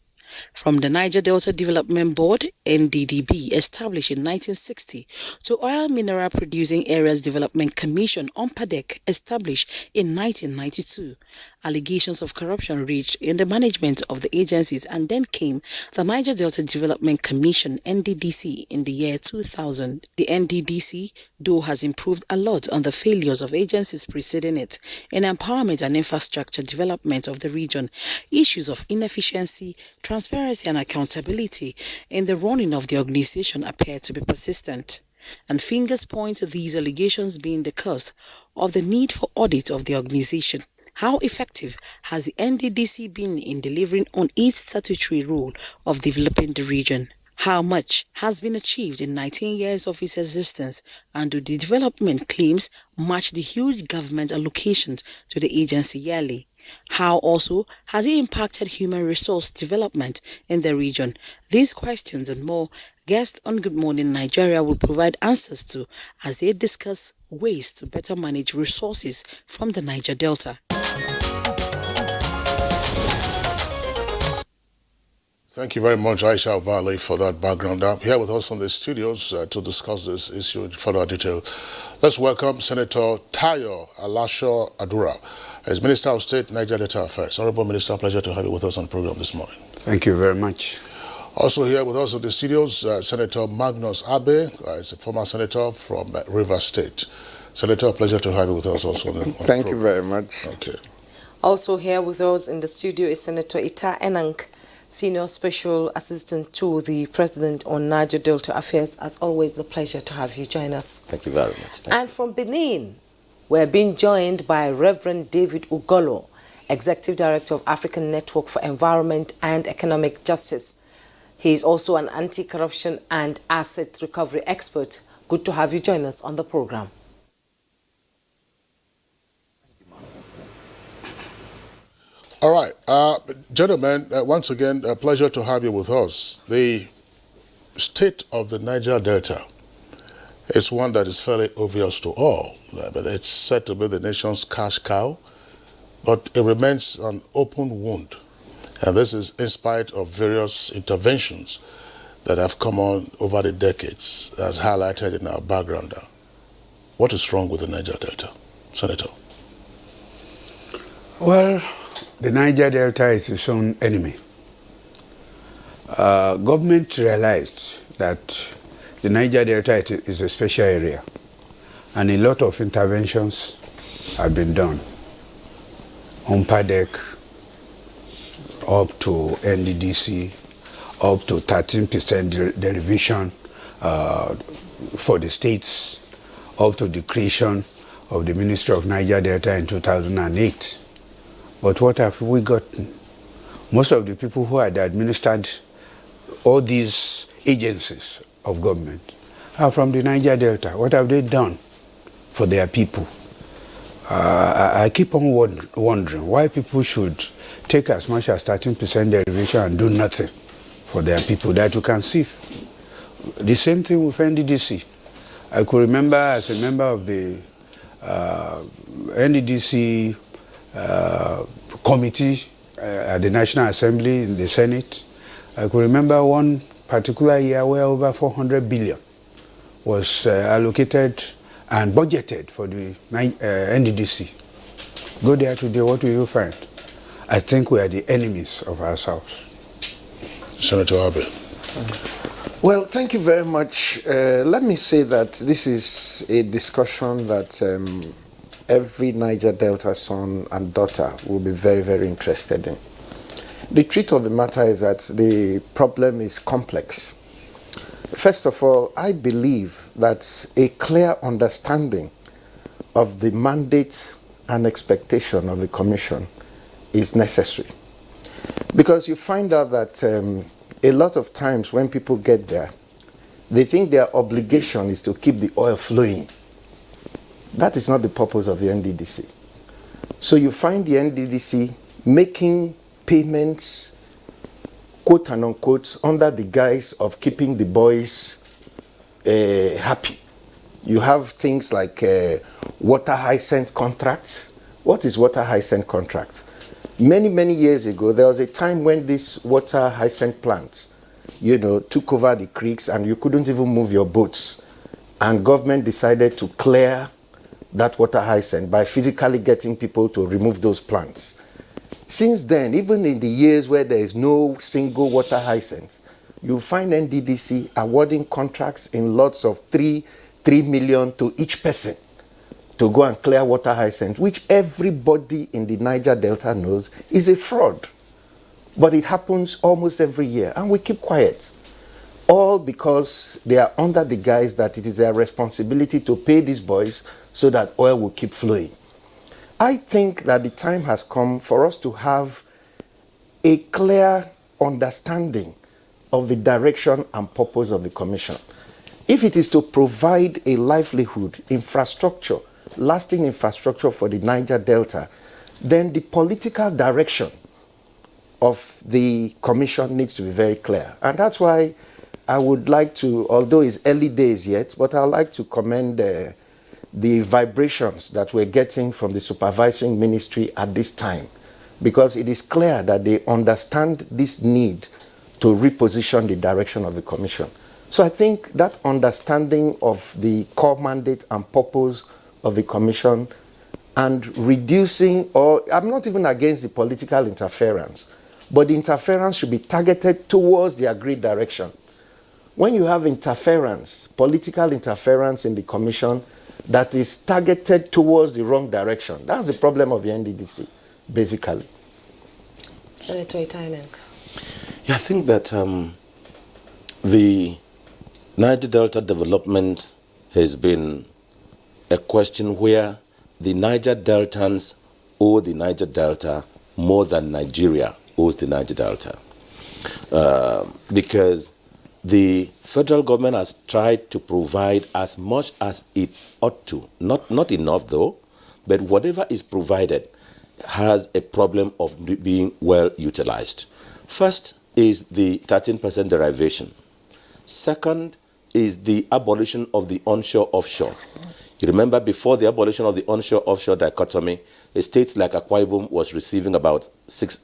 From the Niger Delta Development Board, NDDB, established in 1960, to Oil Mineral Producing Areas Development Commission, (OMPADEC), established in 1992. Allegations of corruption reached in the management of the agencies, and then came the Niger Delta Development Commission, NDDC, in the year 2000. The NDDC, though, has improved a lot on the failures of agencies preceding it in empowerment and infrastructure development of the region. Issues of inefficiency, transparency and accountability in the running of the organization appear to be persistent, and fingers point to these allegations being the cause of the need for audit of the organization. How effective has the NDDC been in delivering on its statutory role of developing the region? How much has been achieved in 19 years of its existence, and do the development claims match the huge government allocations to the agency yearly? How also has it impacted human resource development in the region? These questions and more, guests on Good Morning Nigeria will provide answers to as they discuss ways to better manage resources from the Niger Delta. Thank you very much, Aisha Valley, for that background. Here with us in the studios to discuss this issue in further detail. Let's welcome Senator Tayo Alasho Adura as Minister of State, Niger Delta Affairs. Honorable Minister, pleasure to have you with us on the program this morning. Thank you very much. Also here with us in the studios, Senator Magnus Abe, is a former senator from Rivers State. Senator, pleasure to have you with us also on the program. Thank you very much. Okay. Also here with us in the studio is Senator Ita Enang, Senior Special Assistant to the President on Niger Delta Affairs. As always, a pleasure to have you join us. Thank you very much. And from Benin, we're being joined by Reverend David Ugolo, Executive Director of African Network for Environment and Economic Justice. He is also an anti-corruption and asset recovery expert. Good to have you join us on the program. All right, gentlemen, once again, a pleasure to have you with us. The state of the Niger Delta is one that is fairly obvious to all. But it's said to be the nation's cash cow, but it remains an open wound. And this is in spite of various interventions that have come on over the decades, as highlighted in our background. What is wrong with the Niger Delta, Senator? Well, the Niger Delta is its own enemy. Government realized that the Niger Delta is a special area, and a lot of interventions have been done on PADEC, up to NDDC, up to 13% derivation for the states, up to the creation of the Ministry of Niger Delta in 2008. But what have we gotten? Most of the people who had administered all these agencies of government are from the Niger Delta. What have they done for their people? I keep on wondering why people should take as much as 13% derivation and do nothing for their people that you can see. The same thing with NDDC. I could remember as a member of the NDDC committee at the National Assembly in the Senate. I could remember one particular year where over 400 billion was allocated and budgeted for the NDDC. Go there today, what will you find? I think we are the enemies of ourselves. Senator Abe. Well, thank you very much. Let me say that this is a discussion that every Niger Delta son and daughter will be very, very interested in. The truth of the matter is that the problem is complex. First of all, I believe that a clear understanding of the mandate and expectation of the Commission is necessary. Because you find out that a lot of times when people get there, they think their obligation is to keep the oil flowing. That is not the purpose of the NDDC. So you find the NDDC making payments, quote and unquote, under the guise of keeping the boys happy. You have things like water hyacinth contracts. What is water hyacinth contracts? Many, many years ago, there was a time when these water hyacinth plants, took over the creeks and you couldn't even move your boats. And government decided to clear that water hyacinth by physically getting people to remove those plants. Since then, even in the years where there is no single water hyacinth, you find NDDC awarding contracts in lots of 3 million to each person to go and clear water hyacinth, which everybody in the Niger Delta knows is a fraud. But it happens almost every year, and we keep quiet. All because they are under the guise that it is their responsibility to pay these boys so that oil will keep flowing. I think that the time has come for us to have a clear understanding of the direction and purpose of the Commission. If it is to provide a livelihood, infrastructure, lasting infrastructure for the Niger Delta, then the political direction of the Commission needs to be very clear. And that's why I would like to, although it's early days yet, but I'd like to commend the vibrations that we're getting from the supervising ministry at this time, because it is clear that they understand this need to reposition the direction of the Commission. So I think that understanding of the core mandate and purpose of the Commission and reducing, or I'm not even against the political interference, but the interference should be targeted towards the agreed direction. When you have interference, political interference in the Commission that is targeted towards the wrong direction, that's the problem of the NDDC, basically. Senator Itainenk. Yeah, I think that the Niger Delta development has been a question where the Niger Deltans owe the Niger Delta more than Nigeria owes the Niger Delta. Because the federal government has tried to provide as much as it ought to. Not enough though, but whatever is provided has a problem of being well utilized. First is the 13% derivation. Second is the abolition of the onshore-offshore. You remember before the abolition of the onshore-offshore dichotomy, a state like Akwa Ibom was receiving about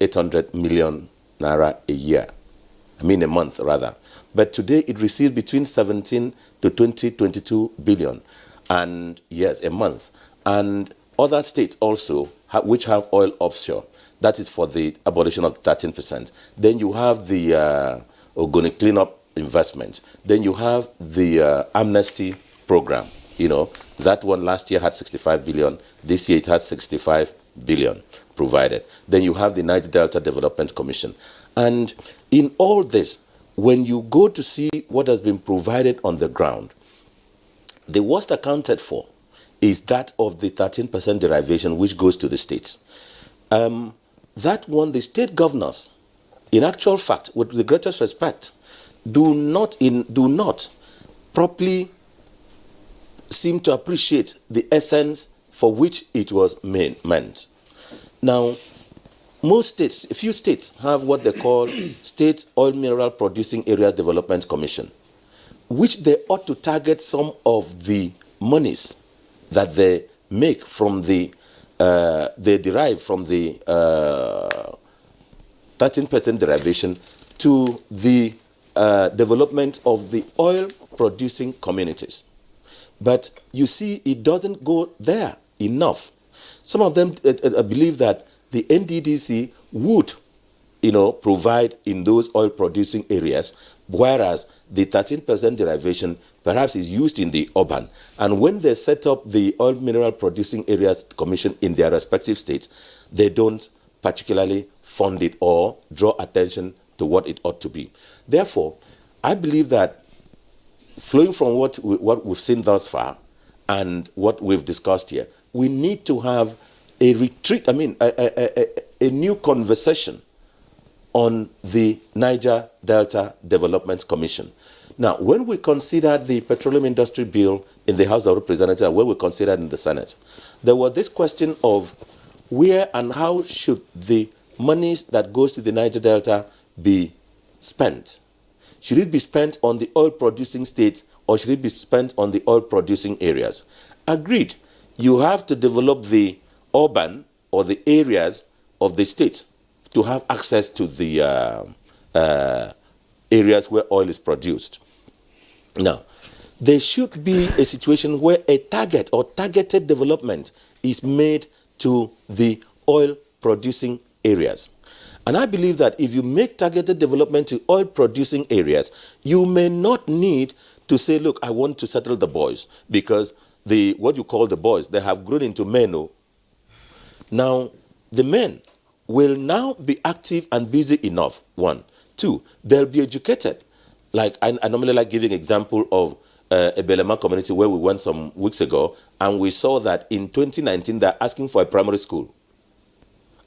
800 million naira a year. I mean a month rather. But today it receives between 17 to 22 billion. And yes, a month. And other states also, which have oil offshore, that is for the abolition of 13%. Then you have the going to clean up investment. Then you have the amnesty program. You know, that one last year had 65 billion. This year it has 65 billion provided. Then you have the Niger Delta Development Commission. And in all this, when you go to see what has been provided on the ground, the worst accounted for is that of the 13% derivation which goes to the states. That one, the state governors, in actual fact, with the greatest respect, do not properly seem to appreciate the essence for which it was meant. Now, most states, a few states have what they call State Oil Mineral Producing Areas Development Commission, which they ought to target some of the monies that they make from the, they derive from the 13% derivation to the development of the oil producing communities. But you see, it doesn't go there enough. Some of them believe that the NDDC would, provide in those oil-producing areas, whereas the 13% derivation perhaps is used in the urban. And when they set up the Oil Mineral Producing Areas Commission in their respective states, they don't particularly fund it or draw attention to what it ought to be. Therefore, I believe that flowing from what we've seen thus far and what we've discussed here, we need to have a retreat, a new conversation on the Niger Delta Development Commission. Now, when we considered the Petroleum Industry Bill in the House of Representatives and when we considered in the Senate, there was this question of where and how should the monies that goes to the Niger Delta be spent? Should it be spent on the oil-producing states or should it be spent on the oil-producing areas? Agreed. You have to develop the urban or the areas of the states to have access to the areas where oil is produced. Now, there should be a situation where a target or targeted development is made to the oil-producing areas. And I believe that if you make targeted development to oil-producing areas, you may not need to say, look, I want to settle the boys, because what you call the boys, they have grown into men. Now, the men will now be active and busy enough, one. Two, they'll be educated. Like, I normally like giving example of a Belema community where we went some weeks ago, and we saw that in 2019, they're asking for a primary school.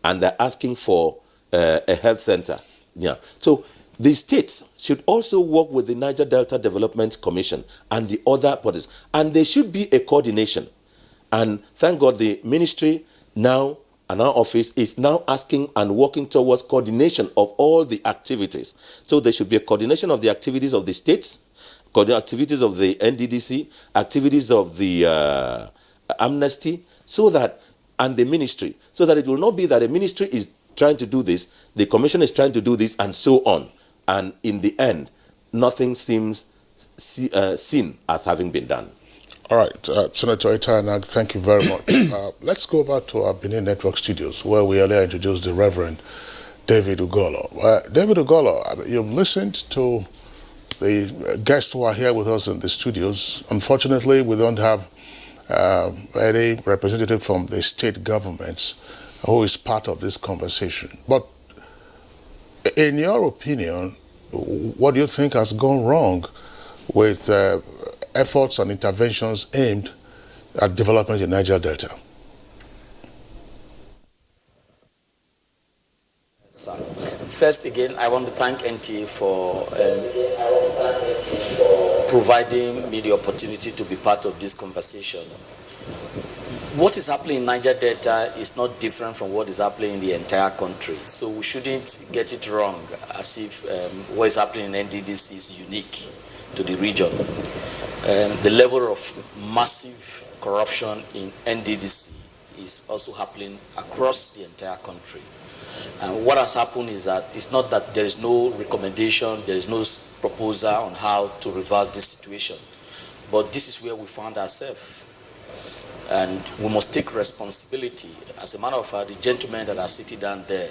And they're asking for a health center. Yeah. So the states should also work with the Niger Delta Development Commission and the other bodies. And there should be a coordination. And thank God the ministry now and our office is now asking and working towards coordination of all the activities. So there should be a coordination of the activities of the states, activities of the NDDC, activities of the amnesty, so that, and the ministry, so that it will not be that the ministry is trying to do this, the commission is trying to do this, and so on. And in the end, nothing seems seen as having been done. All right, Senator Itanag, thank you very much. Let's go back to our Benin Network studios, where we earlier introduced the Reverend David Ugolo. David Ugolo, you've listened to the guests who are here with us in the studios. Unfortunately, we don't have any representative from the state governments who is part of this conversation. But in your opinion, what do you think has gone wrong with efforts and interventions aimed at development in Niger Delta? First, again, I want to thank NTA for providing me the opportunity to be part of this conversation. What is happening in Niger Delta is not different from what is happening in the entire country. So we shouldn't get it wrong as if what is happening in NDDC is unique. to the region. The level of massive corruption in NDDC is also happening across the entire country. And what has happened is that it's not that there is no recommendation, there is no proposal on how to reverse this situation, but this is where we found ourselves. And we must take responsibility. As a matter of fact, the gentlemen that are sitting down there,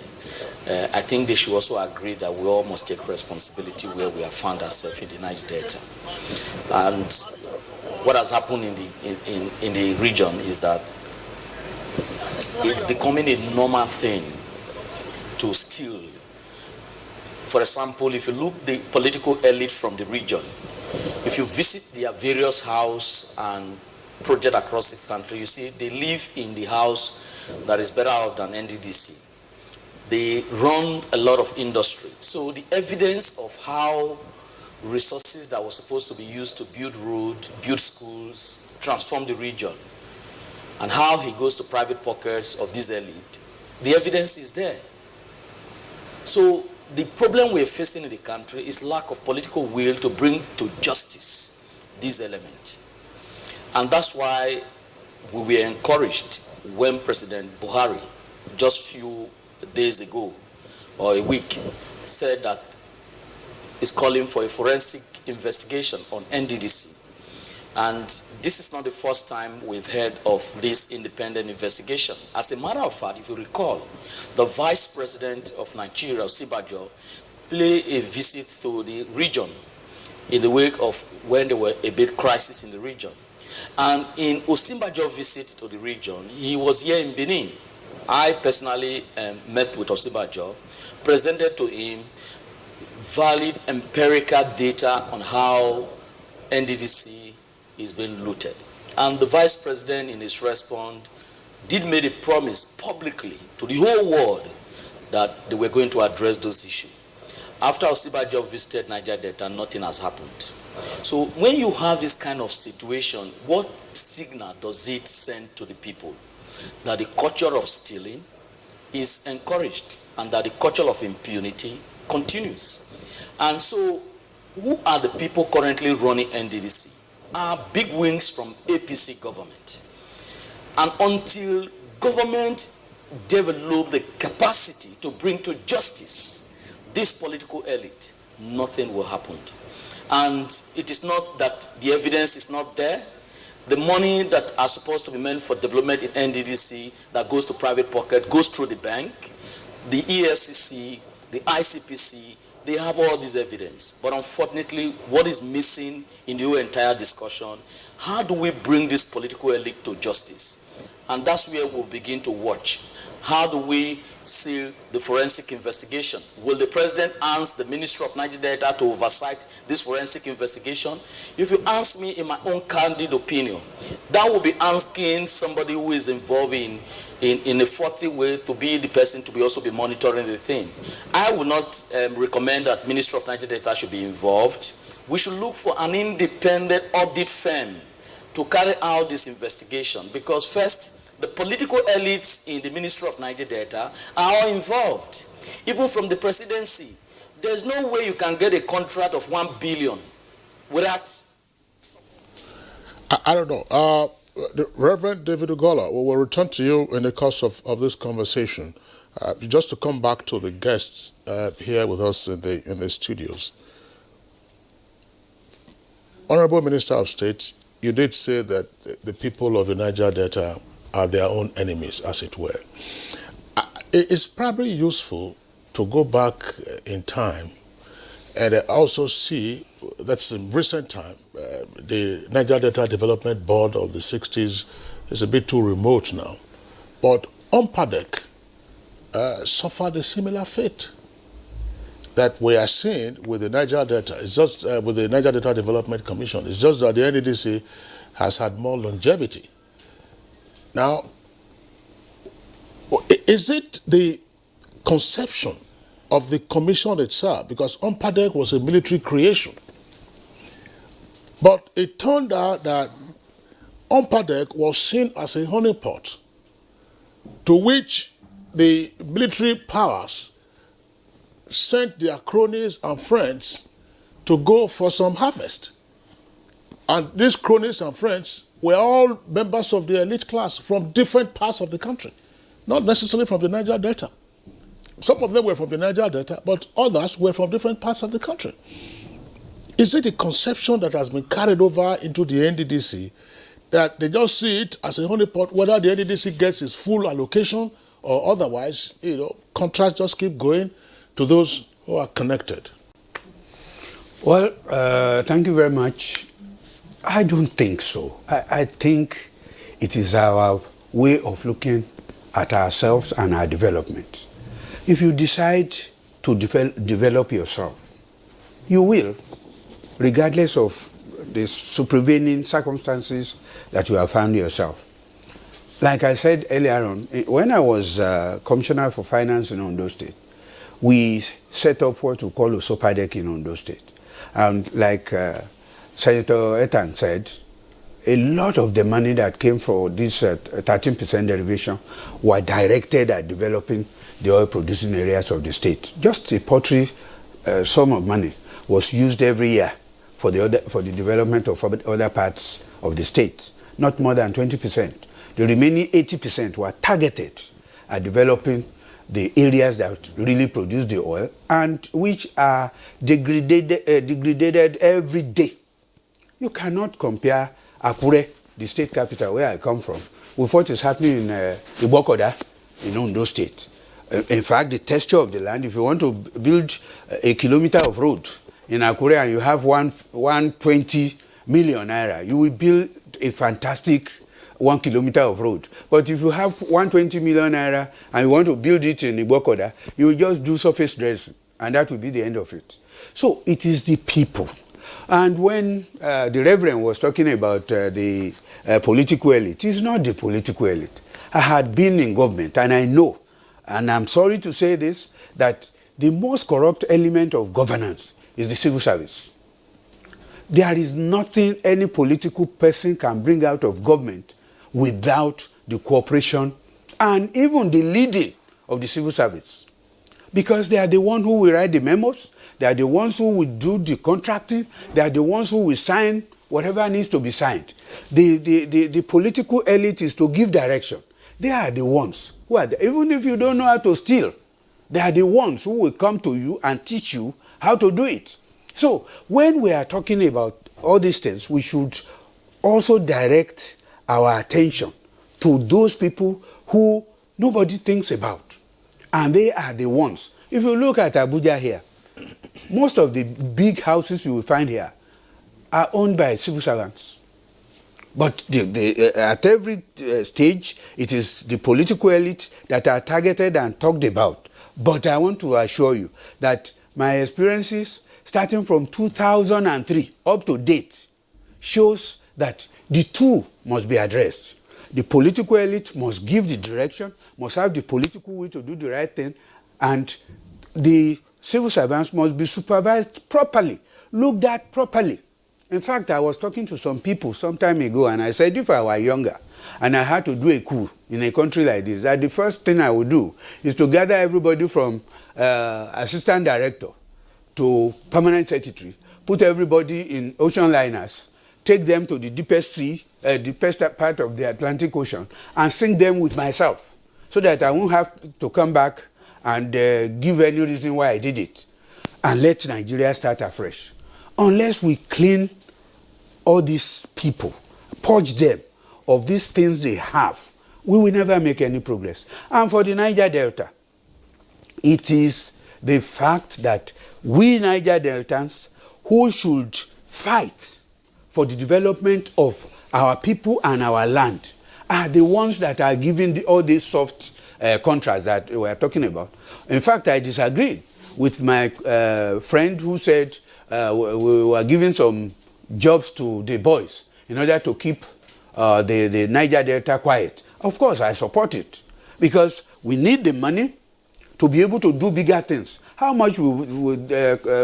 I think they should also agree that we all must take responsibility where we have found ourselves in the Niger Delta. And what has happened in the region is that it's becoming a normal thing to steal. For example, if you look at the political elite from the region, if you visit their various houses and projects across the country, you see they live in the house that is better off than NDDC. They run a lot of industry. So the evidence of how resources that were supposed to be used to build roads, build schools, transform the region, and how he goes to private pockets of this elite, the evidence is there. So the problem we're facing in the country is lack of political will to bring to justice these elements. And that's why we were encouraged when President Buhari, just a few days ago or a week, said that he's calling for a forensic investigation on NDDC. And this is not the first time we've heard of this independent investigation. As a matter of fact, if you recall, the Vice President of Nigeria, Osinbajo, paid a visit to the region in the wake of when there were a big crisis in the region. And in Osinbajo's visit to the region, he was here in Benin. I personally met with Osinbajo, presented to him valid empirical data on how NDDC is being looted. And the Vice President, in his response, did make a promise publicly to the whole world that they were going to address those issues. After Osinbajo visited Niger Delta, nothing has happened. So when you have this kind of situation, what signal does it send to the people? That the culture of stealing is encouraged and that the culture of impunity continues. And so who are the people currently running NDDC? Are big wings from APC government. And until government develop the capacity to bring to justice this political elite, nothing will happen. And it is not that the evidence is not there. The money that are supposed to be meant for development in NDDC that goes to private pocket goes through the bank, the EFCC, the ICPC, they have all this evidence. But unfortunately, what is missing in the whole entire discussion, how do we bring this political elite to justice? And that's where we'll begin to watch. How do we see the forensic investigation? Will the president ask the Ministry of Niger Delta to oversight this forensic investigation? If you ask me, in my own candid opinion, that will be asking somebody who is involved in a faulty way to be the person to be also be monitoring the thing. I would not recommend that Ministry of Niger Delta should be involved. We should look for an independent audit firm to carry out this investigation, because first, the political elites in the Ministry of Niger Delta are all involved. Even from the presidency, there's no way you can get a contract of 1 billion without... I don't know. The Reverend David Ugola, we will return to you in the course of this conversation. Just to come back to the guests here with us in the studios. Honorable Minister of State, you did say that the people of the Niger Delta are their own enemies, as it were. It's probably useful to go back in time and also see, that's in recent time, the Niger Delta Development Board of the 60s is a bit too remote now. But Umpadek suffered a similar fate that we are seeing with the Niger Delta. It's just with the Niger Delta Development Commission. It's just that the NDDC has had more longevity. Now, is it the conception of the commission itself? Because Umpadek was a military creation. But it turned out that Umpadek was seen as a honeypot to which the military powers sent their cronies and friends to go for some harvest. And these cronies and friends were all members of the elite class from different parts of the country, not necessarily from the Niger Delta. Some of them were from the Niger Delta, but others were from different parts of the country. Is it a conception that has been carried over into the NDDC that they just see it as a honeypot, whether the NDDC gets its full allocation or otherwise, contracts just keep going to those who are connected? Well, thank you very much. I don't think so. I think it is our way of looking at ourselves and our development. If you decide to develop yourself, you will, regardless of the supervening circumstances that you have found yourself. Like I said earlier on, when I was Commissioner for Finance in Ondo State, we set up what we call a SOPADEC in Ondo State. And like Senator Etan said, a lot of the money that came for this 13% derivation were directed at developing the oil-producing areas of the state. Just a paltry sum of money was used every year for the development of other parts of the state, not more than 20%. The remaining 80% were targeted at developing the areas that really produce the oil and which are degraded every day. You cannot compare Akure, the state capital where I come from, with what is happening in Ibokoda in Ondo State. In fact, the texture of the land, if you want to build a kilometer of road in Akure and you have 120 million naira, you will build a fantastic 1 kilometer of road. But if you have 120 million naira and you want to build it in Ibokoda, you will just do surface dressing and that will be the end of it. So it is the people. And when the Reverend was talking about the political elite, it's not the political elite. I had been in government and I know, and I'm sorry to say this, that the most corrupt element of governance is the civil service. There is nothing any political person can bring out of government without the cooperation and even the leading of the civil service. Because they are the ones who will write the memos, they are the ones who will do the contracting, they are the ones who will sign whatever needs to be signed. The political elite is to give direction. They are the ones who are even if you don't know how to steal, they are the ones who will come to you and teach you how to do it. So when we are talking about all these things, we should also direct our attention to those people who nobody thinks about. And they are the ones. If you look at Abuja here, most of the big houses you will find here are owned by civil servants. But at every stage, it is the political elite that are targeted and talked about. But I want to assure you that my experiences starting from 2003 up to date shows that the two must be addressed. The political elite must give the direction, must have the political will to do the right thing, and the civil servants must be supervised properly, looked at properly. In fact, I was talking to some people some time ago and I said if I were younger and I had to do a coup in a country like this, that the first thing I would do is to gather everybody from assistant director to permanent secretary, put everybody in ocean liners, take them to the deepest sea, deepest part of the Atlantic Ocean, and sink them with myself so that I won't have to come back and give any reason why I did it. And let Nigeria start afresh. Unless we clean all these people, purge them of these things they have, we will never make any progress. And for the Niger Delta, it is the fact that we Niger Deltans who should fight for the development of our people and our land are the ones that are giving all these soft contracts that we are talking about. In fact, I disagree with my friend who said we were giving some jobs to the boys in order to keep the Niger Delta quiet. Of course, I support it because we need the money to be able to do bigger things. How much would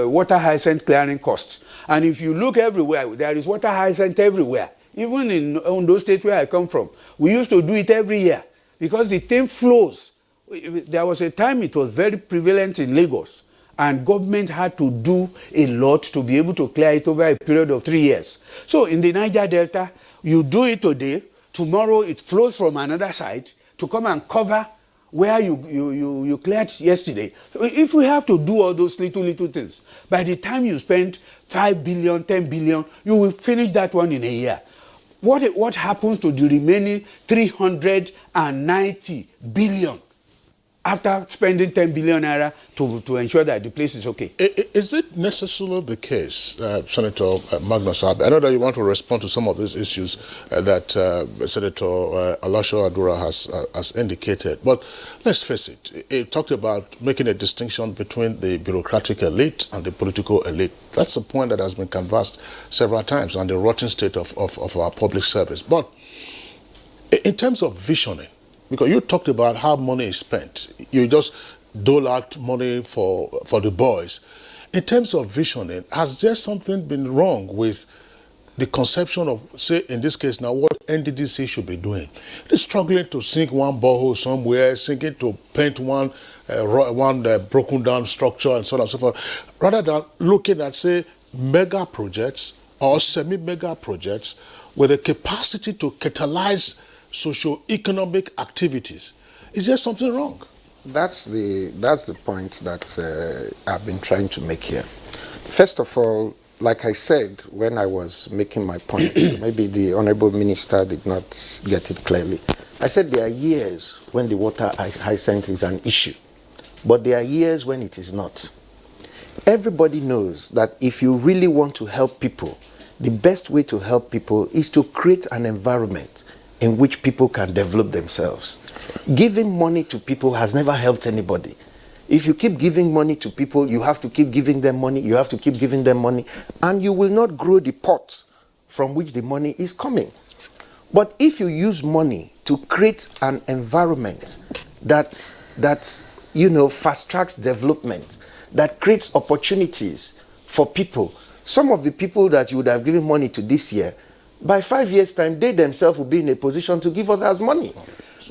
water hyacinth clearing cost? And if you look everywhere, there is water hyacinth everywhere. Even in Ondo State where I come from, we used to do it every year because the thing flows. There was a time it was very prevalent in Lagos. and government had to do a lot to be able to clear it over a period of 3 years. So in the Niger Delta, you do it today, tomorrow it flows from another side to come and cover where you cleared yesterday. So if we have to do all those little things, by the time you spend 5 billion, 10 billion, you will finish that one in a year. What happens to the remaining 390 billion after spending 10 billion naira to ensure that the place is okay? Is it necessarily the case, Senator Magnus Abe? I know that you want to respond to some of these issues that Senator Alasho Adura has indicated, but let's face it, he talked about making a distinction between the bureaucratic elite and the political elite. That's a point that has been canvassed several times on the rotten state of our public service. But in terms of visioning, because you talked about how money is spent, you just dole out money for the boys. In terms of visioning, has there something been wrong with the conception of, say, in this case now, what NDDC should be doing? They're struggling to sink one borehole somewhere, sinking to paint one broken down structure and so on and so forth, rather than looking at, say, mega projects or semi-mega projects with a capacity to catalyze socio-economic activities. Is there something wrong? That's the point that I've been trying to make here. First of all, like I said when I was making my point, maybe the Honorable Minister did not get it clearly. I said there are years when the water hyacinth is an issue, but there are years when it is not. Everybody knows that if you really want to help people, the best way to help people is to create an environment in which people can develop themselves. Giving money to people has never helped anybody. If you keep giving money to people, you have to keep giving them money, you have to keep giving them money, and you will not grow the pot from which the money is coming. But if you use money to create an environment that fast tracks development, that creates opportunities for people, some of the people that you would have given money to this year, by 5 years' time, they themselves will be in a position to give others money.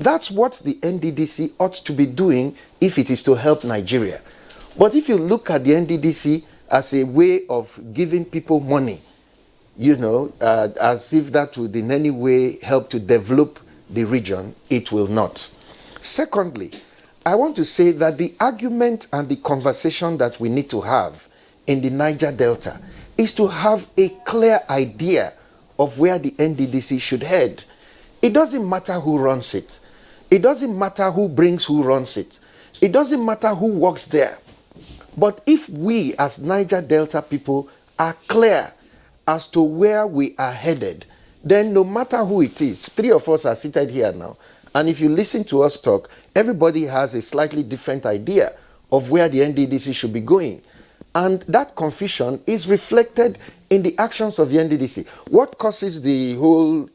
That's what the NDDC ought to be doing if it is to help Nigeria. But if you look at the NDDC as a way of giving people money, as if that would in any way help to develop the region, it will not. Secondly, I want to say that the argument and the conversation that we need to have in the Niger Delta is to have a clear idea of where the NDDC should head. It doesn't matter who runs it. It doesn't matter who runs it. It doesn't matter who works there. But if we as Niger Delta people are clear as to where we are headed, then no matter who it is, 3 of us are seated here now, and if you listen to us talk, everybody has a slightly different idea of where the NDDC should be going. And that confusion is reflected in the actions of the NDDC. What causes the whole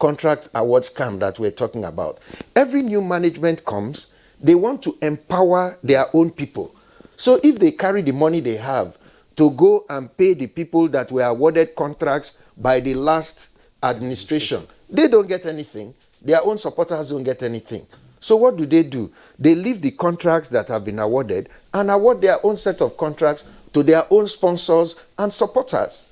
contract award scam that we're talking about? Every new management comes, they want to empower their own people. So if they carry the money they have to go and pay the people that were awarded contracts by the last administration, they don't get anything. Their own supporters don't get anything. So what do? They leave the contracts that have been awarded and award their own set of contracts to their own sponsors and supporters.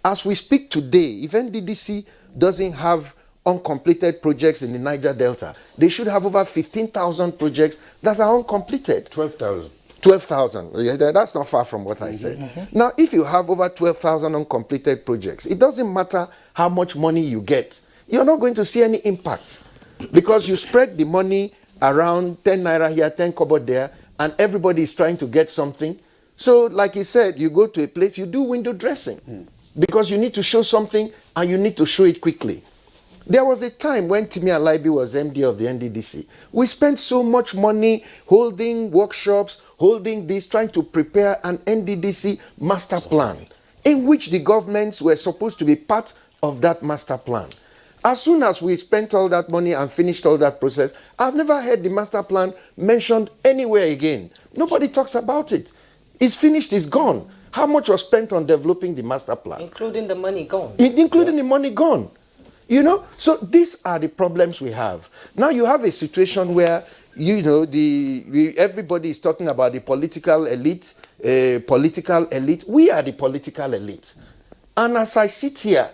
As we speak today, if NDDC doesn't have uncompleted projects in the Niger Delta, they should have over 15,000 projects that are uncompleted. 12,000. 12,000. Yeah, that's not far from what I said. Now, if you have over 12,000 uncompleted projects, it doesn't matter how much money you get. You're not going to see any impact because you spread the money around 10 naira here, 10 kobo there, and everybody is trying to get something. So, like he said, you go to a place, you do window dressing because you need to show something and you need to show it quickly. There was a time when Timi Alaibi was MD of the NDDC. We spent so much money holding workshops, holding this, trying to prepare an NDDC master plan in which the governments were supposed to be part of that master plan. As soon as we spent all that money and finished all that process, I've never heard the master plan mentioned anywhere again. Nobody talks about it. It's finished, it's gone. How much was spent on developing the master plan? Including the money gone. Including the money gone. So these are the problems we have. Now you have a situation where, everybody is talking about the political elite political elite. We are the political elite. And as I sit here,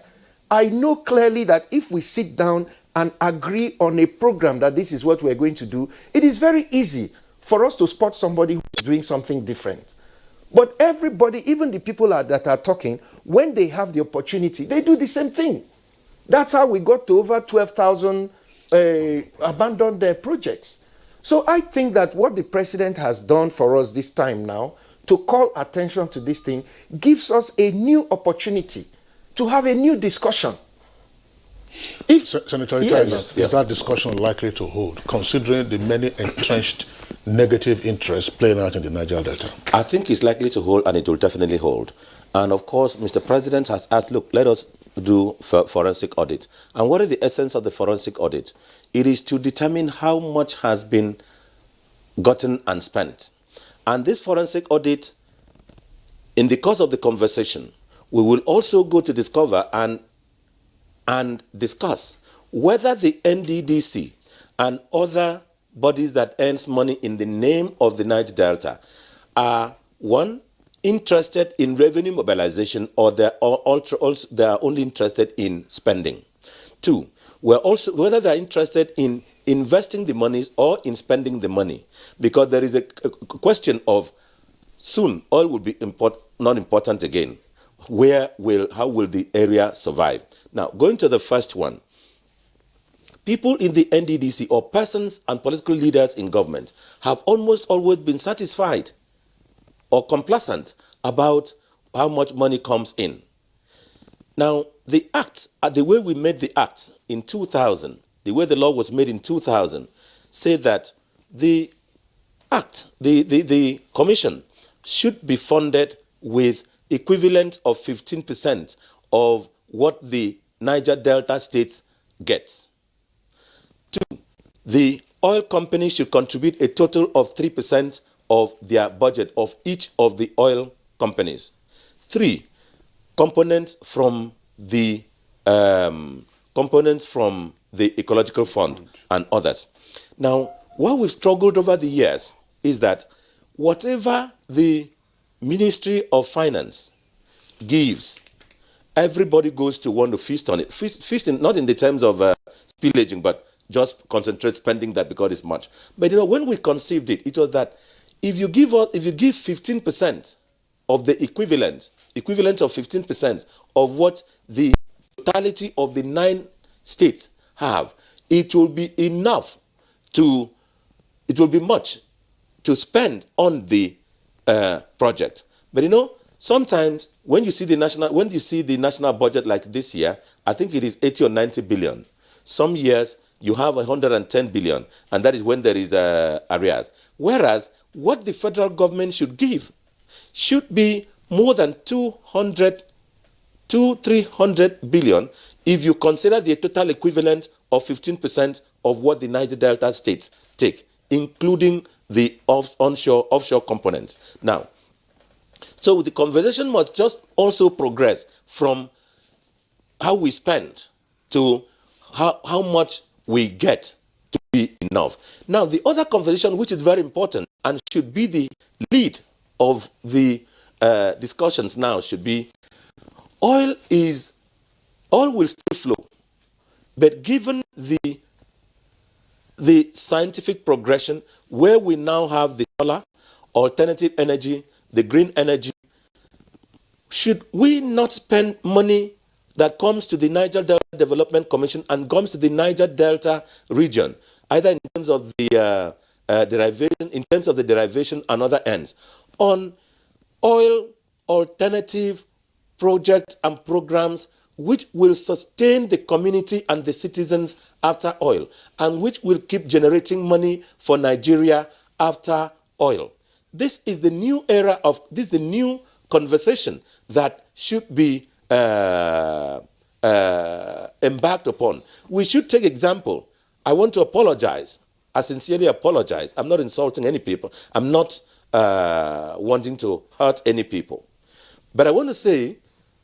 I know clearly that if we sit down and agree on a program that this is what we're going to do, it is very easy for us to spot somebody who is doing something different. But everybody, even the people that are talking, when they have the opportunity, they do the same thing. That's how we got to over 12,000 abandoned projects. So I think that what the president has done for us this time now, to call attention to this thing, gives us a new opportunity to have a new discussion. If Senator yes. Ita, is that discussion likely to hold, considering the many entrenched negative interests playing out in the Niger Delta? I think it's likely to hold, and it will definitely hold. And of course, Mr. President has asked, look, let us do forensic audit. And what is the essence of the forensic audit? It is to determine how much has been gotten and spent. And this forensic audit, in the course of the conversation, we will also go to discover and discuss whether the NDDC and other bodies that earns money in the name of the Niger Delta are, one, interested in revenue mobilization, or they are only interested in spending. Two, whether they are interested in investing the monies or in spending the money, because there is a question of soon oil will be not important again. How will the area survive? Now, going to the first one, people in the NDDC or persons and political leaders in government have almost always been satisfied or complacent about how much money comes in. Now, the act, the way we made the act in 2000, the way the law was made in 2000, said that the act, the commission should be funded with equivalent of 15% of what the Niger Delta states gets. Two, the oil company should contribute a total of 3% of their budget of each of the oil companies. Three, components from the Ecological Fund and others. Now, what we've struggled over the years is that whatever the Ministry of Finance gives, everybody goes to want to feast on it. Feasting not in the terms of spillaging, but just concentrate spending that because it's much. But when we conceived it, it was that if you give 15% of the equivalent of 15% of what the totality of the 9 states have, it will be enough it will be much to spend on the project. But sometimes when you see the national budget like this year, I think it is 80 or 90 billion. Some years you have 110 billion, and that is when there is arrears. Whereas what the federal government should give should be more than 300 billion if you consider the total equivalent of 15% of what the Niger Delta states take, including the offshore components. Now, so the conversation must just also progress from how we spend to how much we get to be enough. Now, the other conversation, which is very important and should be the lead of the discussions now, should be oil will still flow, but given the scientific progression where we now have the solar, alternative energy, the green energy, should we not spend money that comes to the Niger Delta Development Commission and comes to the Niger Delta region, either in terms of the derivation and other ends, on oil alternative projects and programs which will sustain the community and the citizens after oil, and which will keep generating money for Nigeria after oil. This is the new era this is the new conversation that should be embarked upon. We should take example. I want to apologize. I sincerely apologize. I'm not insulting any people. I'm not wanting to hurt any people. But I want to say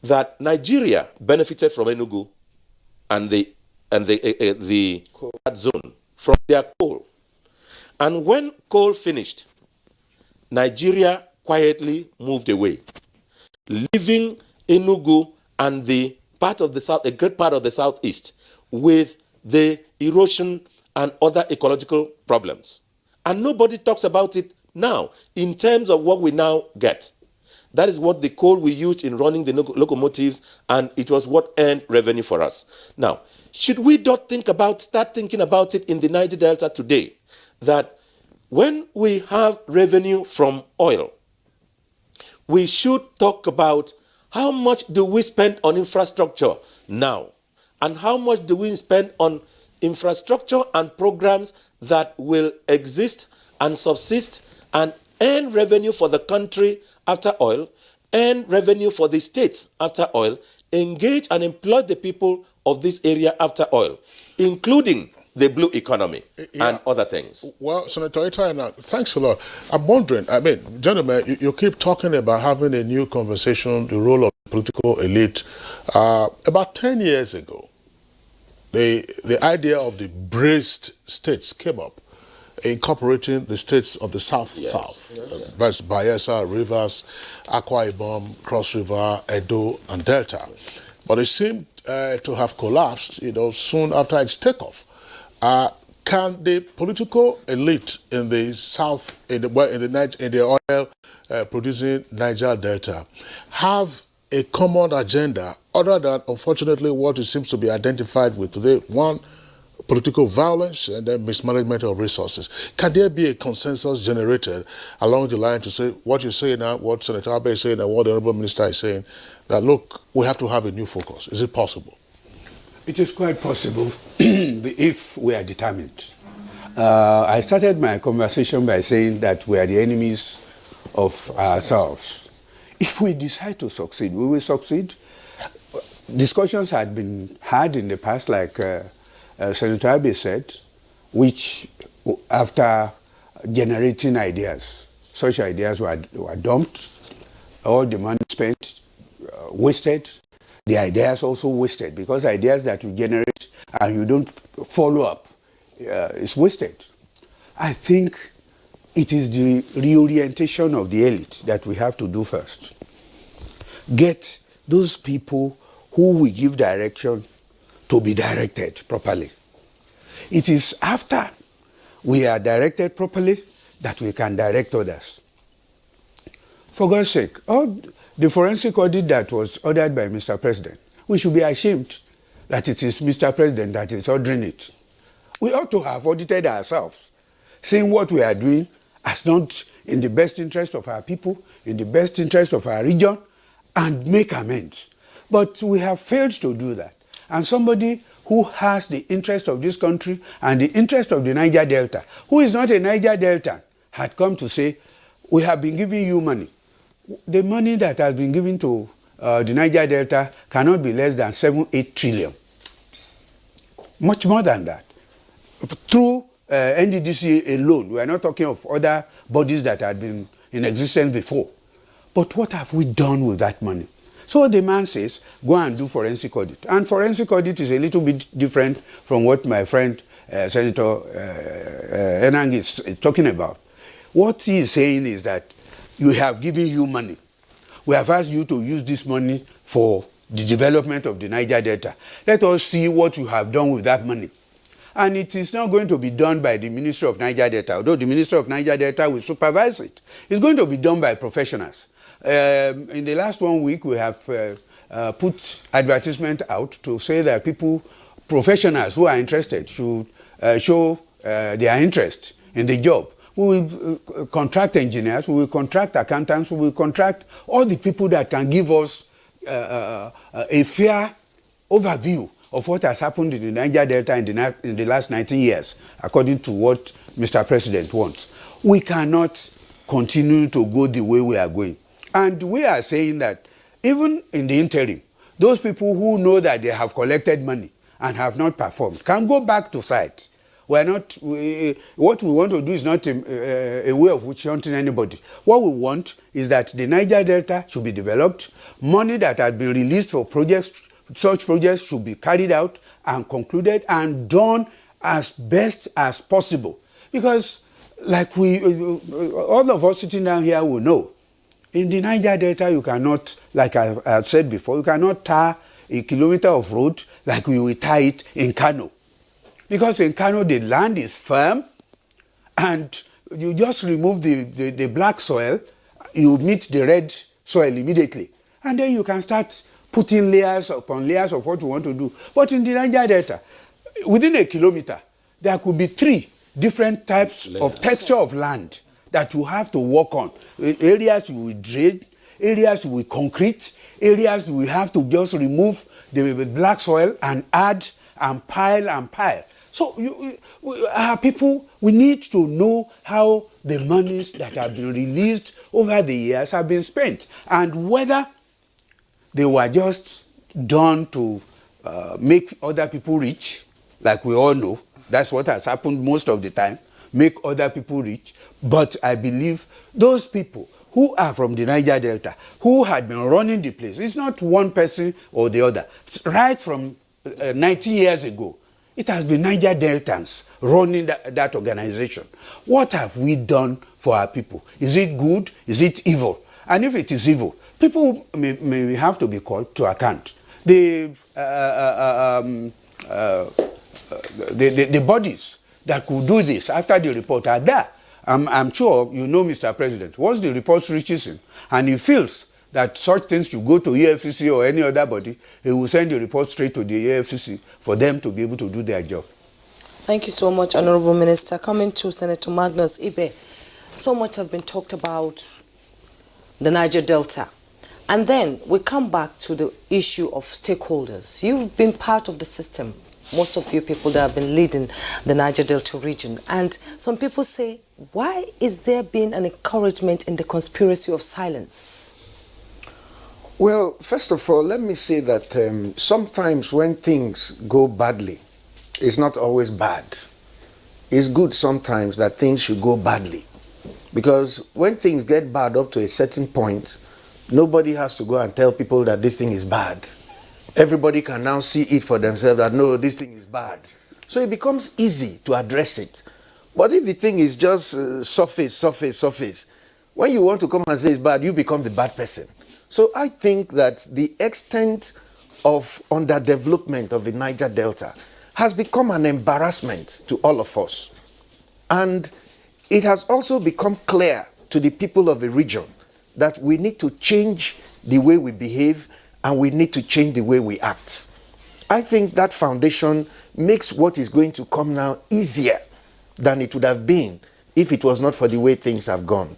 that Nigeria benefited from Enugu and the zone from their coal. And when coal finished, Nigeria quietly moved away, leaving Enugu and the part of the south, a great part of the southeast, with the erosion and other ecological problems. And nobody talks about it now in terms of what we now get. That is what the coal we used in running the locomotives, and it was what earned revenue for us. Now, should we not start thinking about it in the Niger Delta today, that when we have revenue from oil, we should talk about how much do we spend on infrastructure now, and how much do we spend on infrastructure and programs that will exist and subsist and earn revenue for the country after oil, earn revenue for the states after oil, engage and employ the people of this area after oil, including the blue economy and other things. Well, Senator Itaina, thanks a lot. I'm wondering, gentlemen, you keep talking about having a new conversation, the role of the political elite. About 10 years ago, the idea of the braced states came up, incorporating the states of the South. That's Bayelsa, Rivers, Akwa Ibom, Cross River, Edo, and Delta. But it seemed to have collapsed, soon after its takeoff. Can the political elite in the South, in the oil-producing Niger Delta, have a common agenda other than, unfortunately, what it seems to be identified with today? One, political violence, and then mismanagement of resources. Can there be a consensus generated along the line to say what you say now, what Senator Abe is saying, and what the Honorable Minister is saying, that look, we have to have a new focus? Is it possible? It is quite possible if we are determined. I started my conversation by saying that we are the enemies of ourselves. If we decide to succeed, we will succeed. Discussions had been had in the past, like Senator Abe said, which after generating ideas, such ideas were dumped, all the money spent, wasted. The ideas also wasted, because ideas that you generate and you don't follow up is wasted. I think it is the reorientation of the elite that we have to do first. Get those people who we give direction to be directed properly. It is after we are directed properly that we can direct others. For God's sake, the forensic audit that was ordered by Mr. President, we should be ashamed that it is Mr. President that is ordering it. We ought to have audited ourselves, seeing what we are doing as not in the best interest of our people, in the best interest of our region, and make amends. But we have failed to do that. And somebody who has the interest of this country and the interest of the Niger Delta, who is not a Niger Delta, had come to say, we have been giving you money. The money that has been given to the Niger Delta cannot be less than 7-8 trillion. Much more than that. Through NDDC alone, we are not talking of other bodies that had been in existence before. But what have we done with that money? So the man says, go and do forensic audit. And forensic audit is a little bit different from what my friend Senator Enang is talking about. What he is saying is that we have given you money. We have asked you to use this money for the development of the Niger Delta. Let us see what you have done with that money. And it is not going to be done by the Ministry of Niger Delta, although the Ministry of Niger Delta will supervise it. It's going to be done by professionals. In the last 1 week, we have put advertisement out to say that professionals who are interested should show their interest in the job. We will contract engineers, we will contract accountants, we will contract all the people that can give us a fair overview of what has happened in the Niger Delta in the last 19 years, according to what Mr. President wants. We cannot continue to go the way we are going. And we are saying that even in the interim, those people who know that they have collected money and have not performed can go back to site. What we want to do is not a way of witch hunting anybody. What we want is that the Niger Delta should be developed. Money that has been released for projects, such projects should be carried out and concluded and done as best as possible. Because like all of us sitting down here will know In the Niger Delta, you cannot, like I said before, you cannot tar a kilometer of road like we will tar it in Kano. Because in Kano, the land is firm, and you just remove the black soil, you meet the red soil immediately. And then you can start putting layers upon layers of what you want to do. But in the Niger Delta, within a kilometer, there could be 3 different types of texture of land that you have to work on. Areas you will drain, areas you will concrete, areas we have to just remove the black soil and add and pile and pile. So our people, we need to know how the monies that have been released over the years have been spent, and whether they were just done to make other people rich, like we all know. That's what has happened most of the time, make other people rich. But I believe those people who are from the Niger Delta, who had been running the place, it's not one person or the other. Right from 19 years ago, it has been Niger Deltans running that organization. What have we done for our people? Is it good? Is it evil? And if it is evil, people may have to be called to account. The bodies that could do this after the report are there. I'm sure you know, Mr. President, once the report reaches him and he feels that such things should go to EFCC or any other body, he will send the report straight to the EFCC for them to be able to do their job. Thank you so much, Honorable Minister. Coming to Senator Magnus Ibe, so much have been talked about the Niger Delta. And then we come back to the issue of stakeholders. You've been part of the system, most of you people that have been leading the Niger Delta region. And some people say, why is there been an encouragement in the conspiracy of silence? Well, first of all, let me say that sometimes when things go badly, it's not always bad. It's good sometimes that things should go badly. Because when things get bad up to a certain point, nobody has to go and tell people that this thing is bad. Everybody can now see it for themselves that, no, this thing is bad. So it becomes easy to address it. But if the thing is just surface, when you want to come and say it's bad, you become the bad person. So I think that the extent of underdevelopment of the Niger Delta has become an embarrassment to all of us. And it has also become clear to the people of the region that we need to change the way we behave and we need to change the way we act. I think that foundation makes what is going to come now easier than it would have been if it was not for the way things have gone.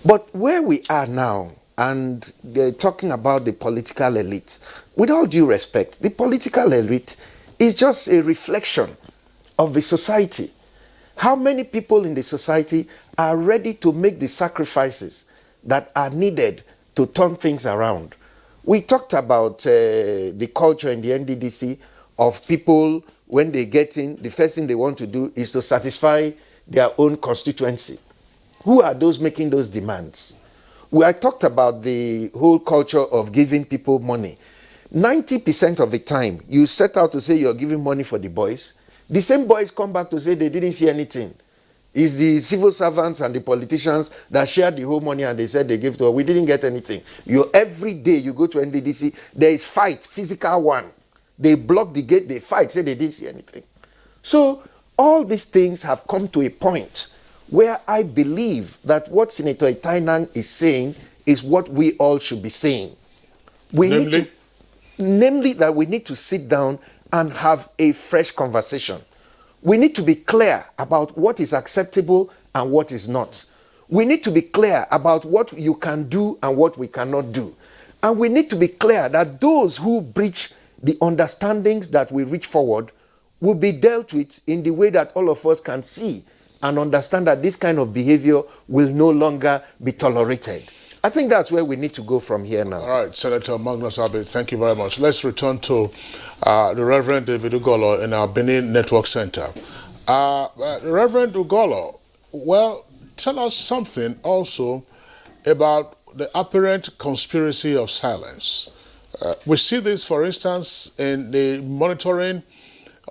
But where we are now, and they're talking about the political elite, with all due respect, the political elite is just a reflection of the society. How many people in the society are ready to make the sacrifices that are needed to turn things around? We talked about the culture in the NDDC of people, when they get in, the first thing they want to do is to satisfy their own constituency. Who are those making those demands? I talked about the whole culture of giving people money. 90% of the time, you set out to say you're giving money for the boys. The same boys come back to say they didn't see anything. It's the civil servants and the politicians that shared the whole money and they said they gave to us. We didn't get anything. Every day you go to NDDC, there is fight, physical one. They block the gate, they fight, say they didn't see anything. So all these things have come to a point where I believe that what Senator Itainan is saying is what we all should be saying. Namely that we need to sit down and have a fresh conversation. We need to be clear about what is acceptable and what is not. We need to be clear about what you can do and what we cannot do. And we need to be clear that those who breach the understandings that we reach forward will be dealt with in the way that all of us can see and understand that this kind of behavior will no longer be tolerated. I think that's where we need to go from here now. All right, Senator Magnus Ibe, thank you very much. Let's return to the Reverend David Ugolo in our Benin Network Center. Reverend Ugolo, well, tell us something also about the apparent conspiracy of silence. We see this, for instance, in the monitoring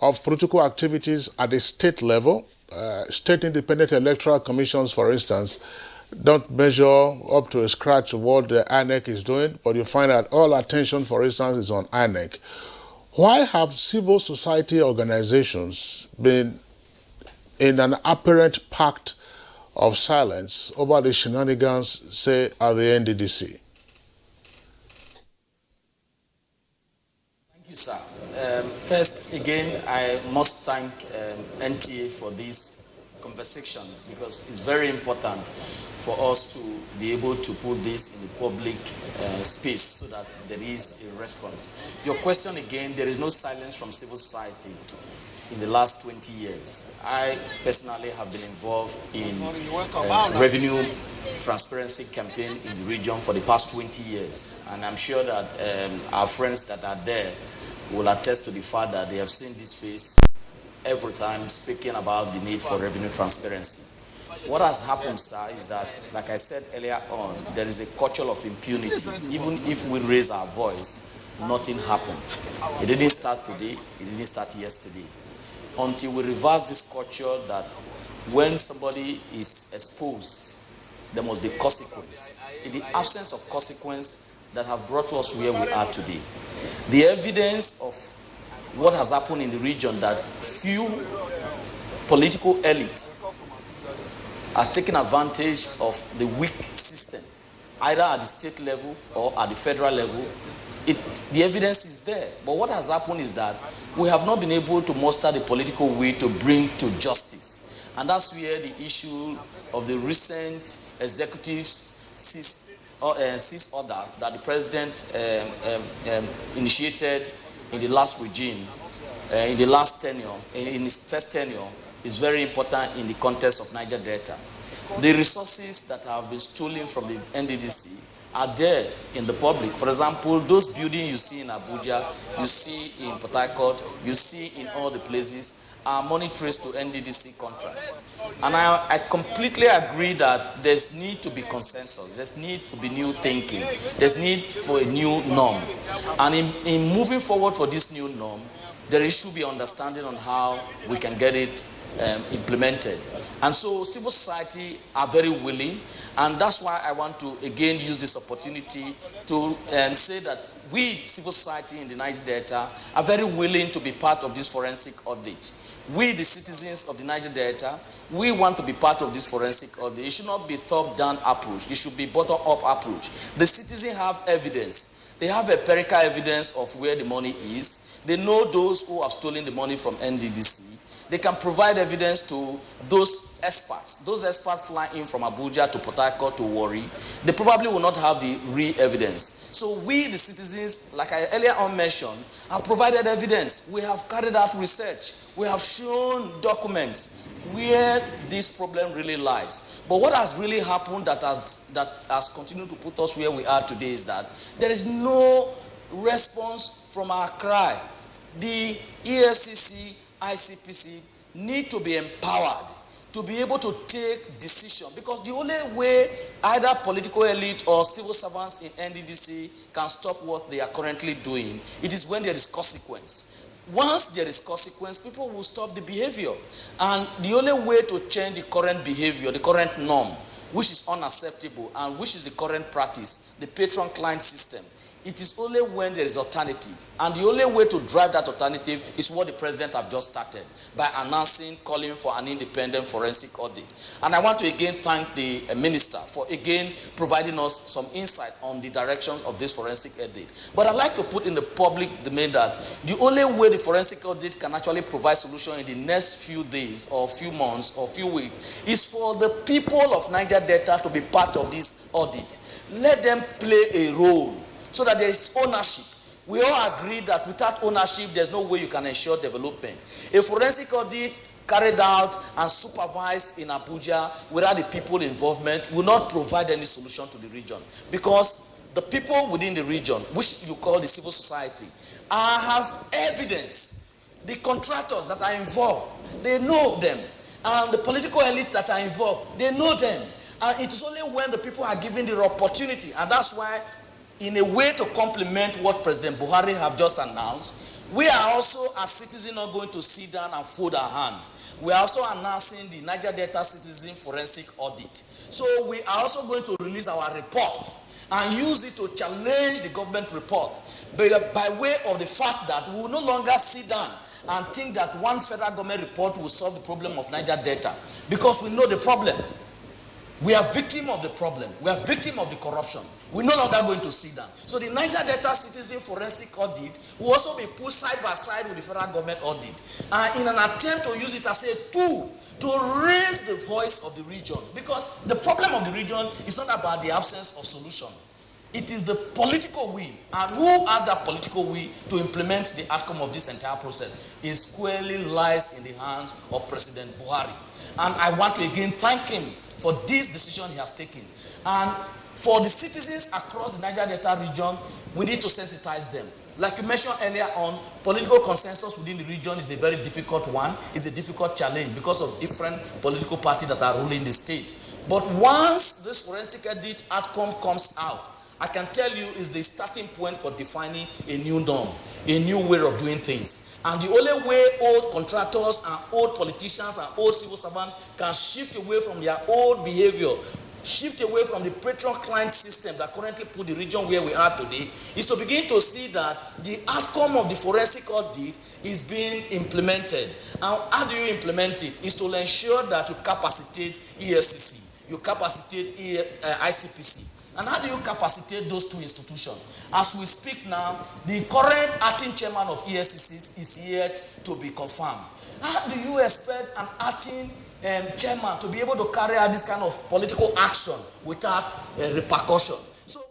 of political activities at the state level. State independent electoral commissions, for instance, don't measure up to a scratch of what the INEC is doing, but you find that all attention, for instance, is on INEC. Why have civil society organizations been in an apparent pact of silence over the shenanigans, say, at the NDDC? Thank you, sir. First, again, I must thank NTA for this conversation, because it's very important for us to be able to put this in the public space so that there is a response. Your question again, there is no silence from civil society in the last 20 years. I personally have been involved in revenue transparency campaign in the region for the past 20 years. And I'm sure that our friends that are there will attest to the fact that they have seen this face every time speaking about the need for revenue transparency. What has happened, sir, is that, like I said earlier on, there is a culture of impunity. Even if we raise our voice, nothing happened. It didn't start today, it didn't start yesterday. Until we reverse this culture that when somebody is exposed, there must be consequence. In the absence of consequence that have brought us where we are today. The evidence of what has happened in the region, that few political elite are taking advantage of the weak system, either at the state level or at the federal level. The evidence is there. But what has happened is that we have not been able to muster the political will to bring to justice. And that's where the issue of the recent executive cease order that the president initiated in the last regime, in the last tenure, in his first tenure, is very important in the context of Niger Delta. The resources that have been stolen from the NDDC are there in the public. For example, those buildings you see in Abuja, you see in Port Harcourt, you see in all the places, are money traced to NDDC contract. And I completely agree that there's need to be consensus, there's need to be new thinking, there's need for a new norm. And in moving forward for this new norm, there should be understanding on how we can get it implemented. And so civil society are very willing, and that's why I want to again use this opportunity to say that we, civil society in the Niger Delta, are very willing to be part of this forensic audit. We, the citizens of the Niger Delta, we want to be part of this forensic audit. It should not be top-down approach. It should be bottom-up approach. The citizens have evidence. They have empirical evidence of where the money is. They know those who have stolen the money from NDDC. They can provide evidence to those experts. Those experts fly in from Abuja to Port Harcourt to Warri. They probably will not have the real evidence. So we, the citizens, like I earlier on mentioned, have provided evidence. We have carried out research. We have shown documents where this problem really lies. But what has really happened that has continued to put us where we are today is that there is no response from our cry. The EFCC, ICPC need to be empowered to be able to take decision, because the only way either political elite or civil servants in NDDC can stop what they are currently doing, it is when there is consequence. Once there is consequence, people will stop the behavior. And the only way to change the current behavior, the current norm, which is unacceptable and which is the current practice, the patron-client system, it is only when there is alternative. And the only way to drive that alternative is what the president have just started, by announcing, calling for an independent forensic audit. And I want to again thank the minister for again providing us some insight on the directions of this forensic audit. But I'd like to put in the public domain that the only way the forensic audit can actually provide solution in the next few days or few months or few weeks is for the people of Niger Delta to be part of this audit. Let them play a role, so that there is ownership. We all agree that without ownership, there's no way you can ensure development. A forensic audit carried out and supervised in Abuja without the people involvement will not provide any solution to the region, because the people within the region, which you call the civil society, have evidence. The contractors that are involved, they know them. And the political elites that are involved, they know them. And it is only when the people are given the opportunity, and that's why, in a way to complement what President Buhari have just announced, we are also, as citizens, not going to sit down and fold our hands. We are also announcing the Niger Delta Citizen Forensic Audit, So we are also going to release our report and use it to challenge the government report by way of the fact that we will no longer sit down and think that one federal government report will solve the problem of Niger Delta, because we know the problem. We are victim of the problem. We are victim of the corruption. We're no longer going to sit down. So the Niger Delta Citizen Forensic Audit will also be put side by side with the federal government audit, in an attempt to use it as a tool to raise the voice of the region, because the problem of the region is not about the absence of solution. It is the political will, and who has that political will to implement the outcome of this entire process? It squarely lies in the hands of President Buhari. And I want to again thank him for this decision he has taken. And for the citizens across the Niger Delta region, we need to sensitize them. Like you mentioned earlier on, political consensus within the region is a very difficult one. It's a difficult challenge because of different political parties that are ruling the state. But once this forensic audit outcome comes out, I can tell you is the starting point for defining a new norm, a new way of doing things. And the only way old contractors and old politicians and old civil servants can shift away from their old behavior, shift away from the patron-client system that currently put the region where we are today, is to begin to see that the outcome of the forensic audit is being implemented. And how do you implement it? Is to ensure that you capacitate EFCC, you capacitate ICPC. And how do you capacitate those two institutions? As we speak now, the current acting chairman of EFCC is yet to be confirmed. How do you expect an acting chairman to be able to carry out this kind of political action without repercussion? So,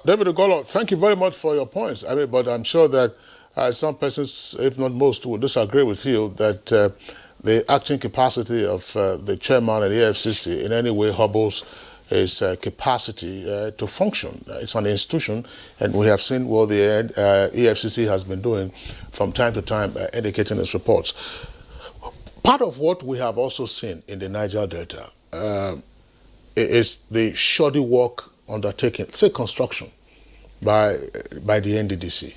David Ogolo, thank you very much for your points. I mean, but I'm sure that some persons, if not most, will disagree with you that the acting capacity of the chairman of the EFCC in any way hobbles his capacity to function. It's an institution, and we have seen what the EFCC has been doing from time to time, indicating its reports. Part of what we have also seen in the Niger Delta is the shoddy work undertaken, say construction, by the NDDC.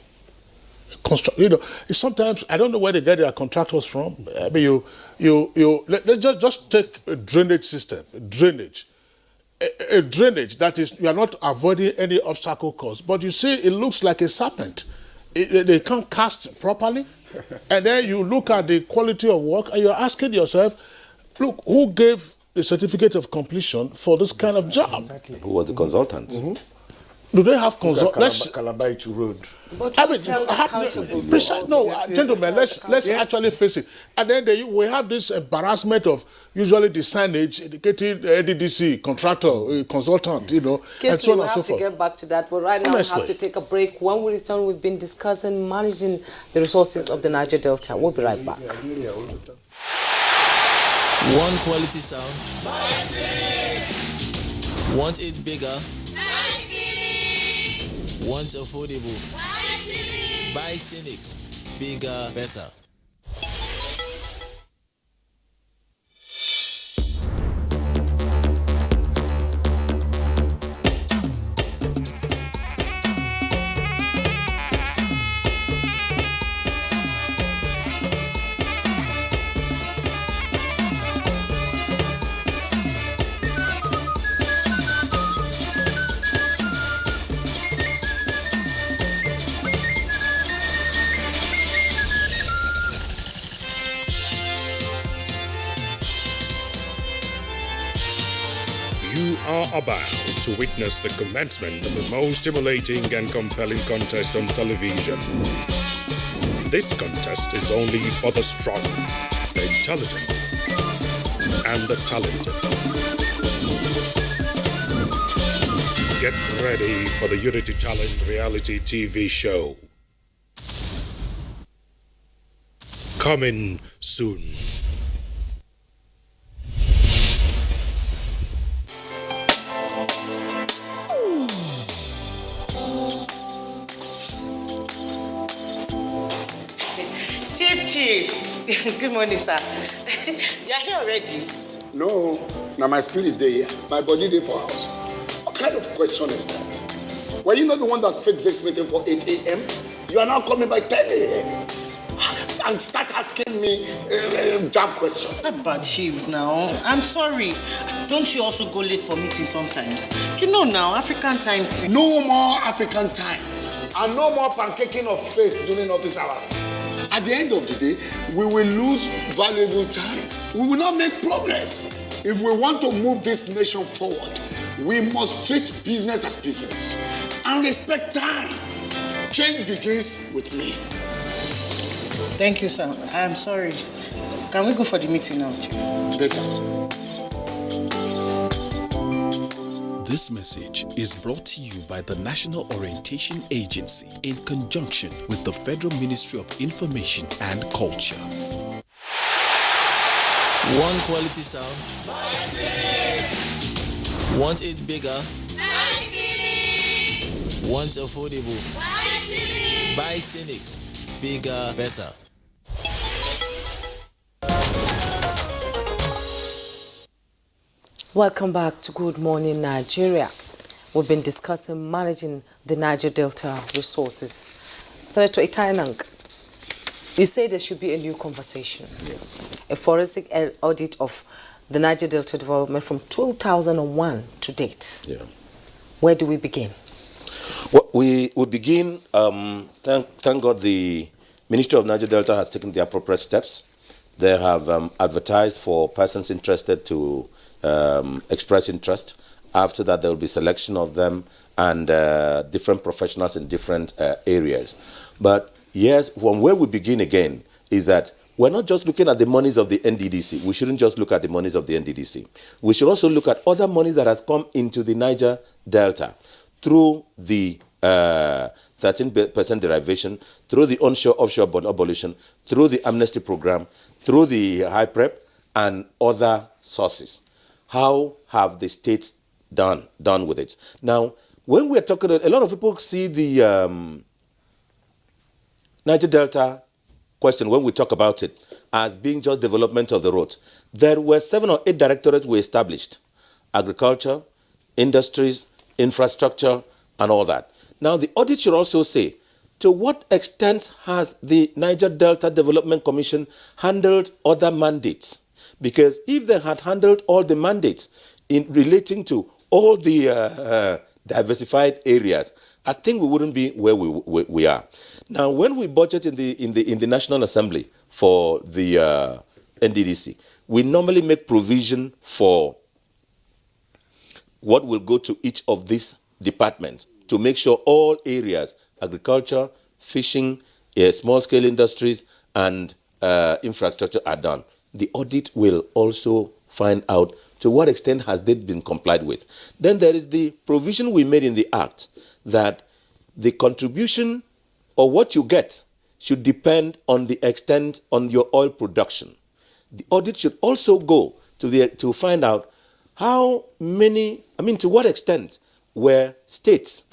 Sometimes I don't know where they get their contractors from. I mean, let's just take a drainage system, a drainage that is, you are not avoiding any obstacle course, but you see it looks like a serpent. They can't cast properly, and then you look at the quality of work and you're asking yourself, look, who gave the certificate of completion for this kind of job? Exactly. Who was the consultant? Mm-hmm. Do they have consultants? Calabash Road. But I mean, gentlemen, let's actually face it. And then we have this embarrassment of usually the signage indicating NDDC, contractor, consultant, and so on and so forth. We have to get back to that, but right now we have to take a break. When we return, we've been discussing managing the resources of the Niger Delta. We'll be right back. One quality sound. Want it bigger? Want affordable? Buy Cynics. Bigger, better. You are about to witness the commencement of the most stimulating and compelling contest on television. This contest is only for the strong, the intelligent, and the talented. Get ready for the Unity Challenge reality TV show. Coming soon. Chief. Good morning, sir. You are here already? No, now my spirit there, my body there for house. What kind of question is that? Were you not the one that fixed this meeting for 8 a.m.? You are now coming by 10 a.m. and start asking me jab questions. But Chief, now, I'm sorry. Don't you also go late for meetings sometimes? You know now, African time. No more African time. And no more pancaking of face during office hours. At the end of the day, we will lose valuable time. We will not make progress. If we want to move this nation forward, we must treat business as business and respect time. Change begins with me. Thank you, sir. I'm sorry. Can we go for the meeting now, Chief? Better. This message is brought to you by the National Orientation Agency in conjunction with the Federal Ministry of Information and Culture. One quality sound. Want it bigger? Want affordable? Buy Cynics. Bigger, better. Welcome back to Good Morning Nigeria. We've been discussing managing the Niger Delta resources. Senator Itainang, you say there should be a new conversation. A forensic audit of the Niger Delta development from 2001 to date. Yeah. Where do we begin? Well, we begin, thank God the Ministry of Niger Delta has taken the appropriate steps. They have advertised for persons interested to express interest. After that, there will be selection of them and different professionals in different areas. But yes, from where we begin again is that we're not just looking at the monies of the NDDC. We shouldn't just look at the monies of the NDDC. We should also look at other monies that has come into the Niger Delta through the 13% derivation, through the onshore-offshore abolition, through the amnesty program, through the high prep, and other sources. How have the states done with it? Now, when we're talking, a lot of people see the Niger Delta question, when we talk about it, as being just development of the roads. There were 7 or 8 directorates we established: agriculture, industries, infrastructure, and all that. Now, the audit should also say, to what extent has the Niger Delta Development Commission handled other mandates? Because if they had handled all the mandates in relating to all the diversified areas, I think we wouldn't be where we are. Now, when we budget in the National Assembly for the NDDC, we normally make provision for what will go to each of these departments to make sure all areas, agriculture, fishing, small-scale industries, and infrastructure are done. The audit will also find out to what extent has they been complied with. Then there is the provision we made in the Act that the contribution or what you get should depend on the extent on your oil production. The audit should also go to find out how many, to what extent were states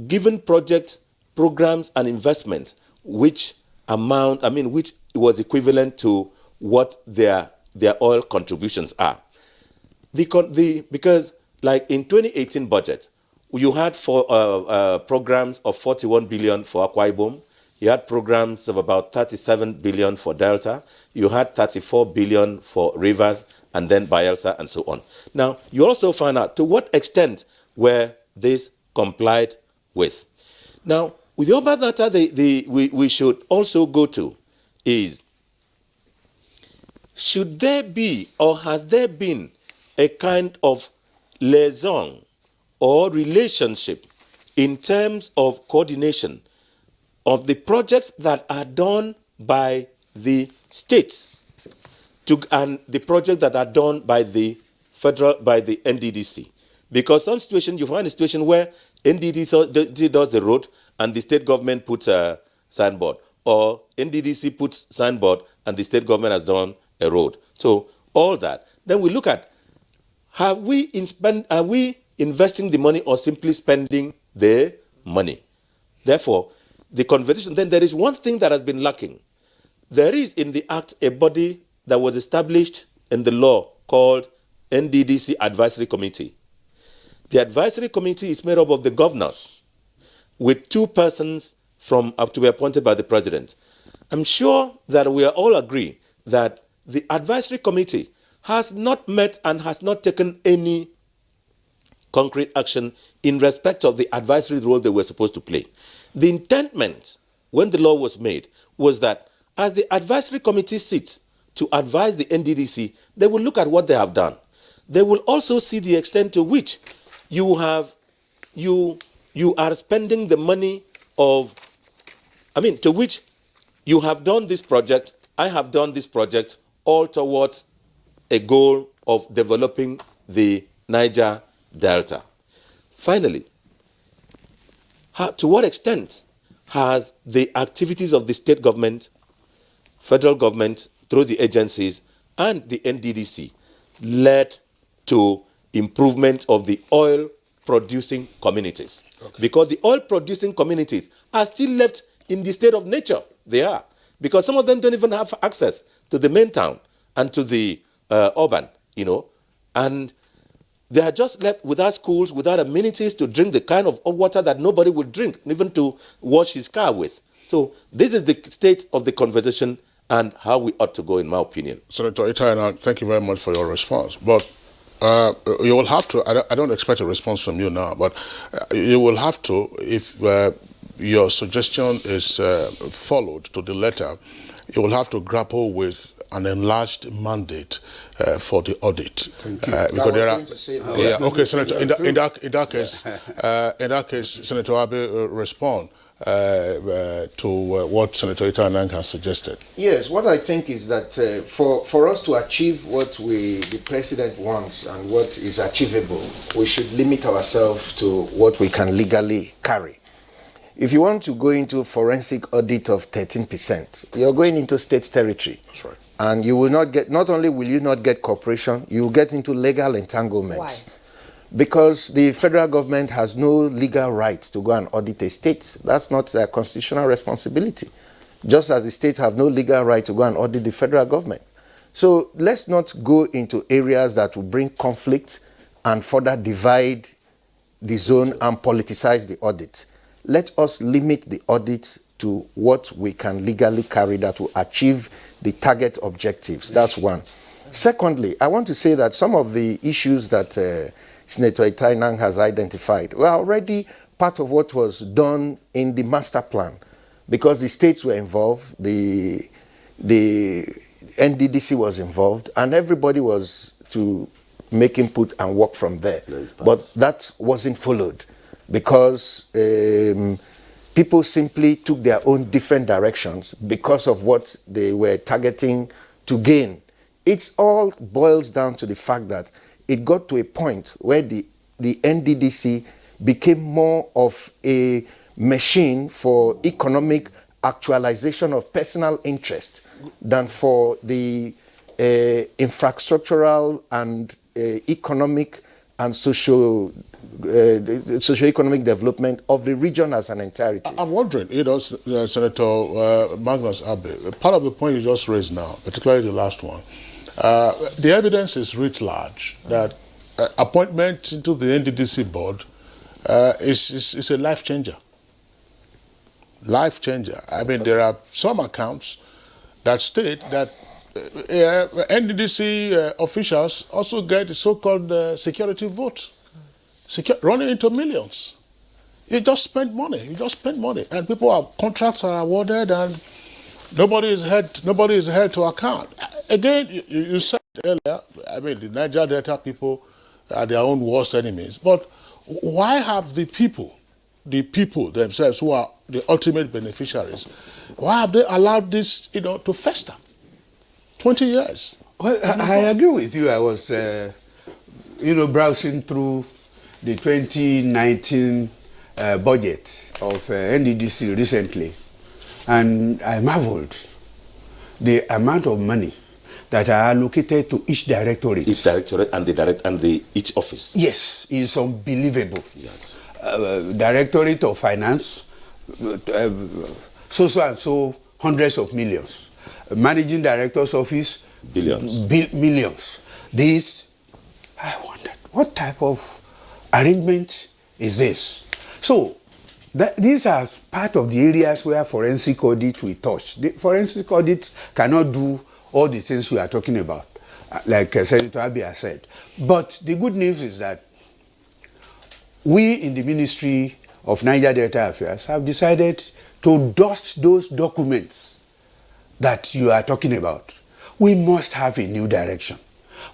given projects, programs, and investments which was equivalent to what their oil contributions are. Because like in 2018 budget, you had programs of 41 billion for Akwa Ibom. You had programs of about 37 billion for Delta. You had 34 billion for Rivers, and then Bayelsa, and so on. Now, you also find out to what extent were these complied with. Now, with the other data we should also go to is, should there be or has there been a kind of liaison or relationship in terms of coordination of the projects that are done by the states and the projects that are done by the NDDC? Because some situation, you find a situation where NDDC does the road and the state government puts a signboard, or NDDC puts signboard and the state government has done a road. So all that. Then we look at, are we investing the money or simply spending the money? Therefore, the conversation, then there is one thing that has been lacking. There is in the Act a body that was established in the law called NDDC Advisory Committee. The advisory committee is made up of the governors with 2 persons to be appointed by the president. I'm sure that we are all agree that the advisory committee has not met and has not taken any concrete action in respect of the advisory role they were supposed to play. The intentment, when the law was made, was that as the advisory committee sits to advise the NDDC, they will look at what they have done. They will also see the extent to which you are spending the money to which you have done this project, I have done this project, all towards a goal of developing the Niger Delta. Finally, to what extent has the activities of the state government, federal government, through the agencies, and the NDDC led to improvement of the oil-producing communities? Okay. Because the oil-producing communities are still left in the state of nature. They are. Because some of them don't even have access to the main town and to the urban, and they are just left without schools, without amenities to drink the kind of water that nobody would drink, even to wash his car with. So this is the state of the conversation and how we ought to go, in my opinion. Senator Itai, thank you very much for your response. But you will have to, I don't expect a response from you now, but you will have to, if your suggestion is followed to the letter, you will have to grapple with an enlarged mandate for the audit. Because there are, okay, Senator. In that case, Senator Abe, respond to what Senator Itanang has suggested. Yes, what I think is that for us to achieve what the president wants and what is achievable, we should limit ourselves to what we can legally carry. If you want to go into forensic audit of 13%, you're going into state territory. That's right. And you will not get, not only will you not get cooperation, you will get into legal entanglements. Why? Because the federal government has no legal right to go and audit a state. That's not their constitutional responsibility. Just as the states have no legal right to go and audit the federal government. So let's not go into areas that will bring conflict and further divide the zone and politicize the audit. Let us limit the audit to what we can legally carry that will achieve the target objectives. That's one. Secondly, I want to say that some of the issues that Senator Itainang has identified were already part of what was done in the master plan, because the states were involved, the NDDC was involved, and everybody was to make input and work from there. But that wasn't followed, because people simply took their own different directions because of what they were targeting to gain. It all boils down to the fact that it got to a point where the NDDC became more of a machine for economic actualization of personal interest than for the infrastructural and economic and socio-economic development of the region as an entirety. I'm wondering, Senator Magnus Abe, part of the point you just raised now, particularly the last one, the evidence is writ large that appointment into the NDDC board is a life changer. Life changer. I mean, there are some accounts that state that NDDC officials also get the so-called security vote, running into millions. You just spend money. And contracts are awarded, and nobody is held to account. Again, you said earlier, I mean, the Niger Delta people are their own worst enemies. But why have the people themselves, who are the ultimate beneficiaries, why have they allowed this, to fester? 20 years. Well, I agree with you. I was, browsing through the 2019 budget of NDDC recently, and I marveled the amount of money that are allocated to each directorate. Each directorate and each office. Yes, it's unbelievable. Yes. Directorate of Finance, so and so, hundreds of millions. Managing Director's Office, billions. Millions. This, I wondered, what type of arrangement is this? So, These are part of the areas where forensic audit will touch. The forensic audit cannot do all the things we are talking about, like Senator Abia said. But the good news is that we in the Ministry of Niger Delta Affairs have decided to dust those documents that you are talking about. We must have a new direction.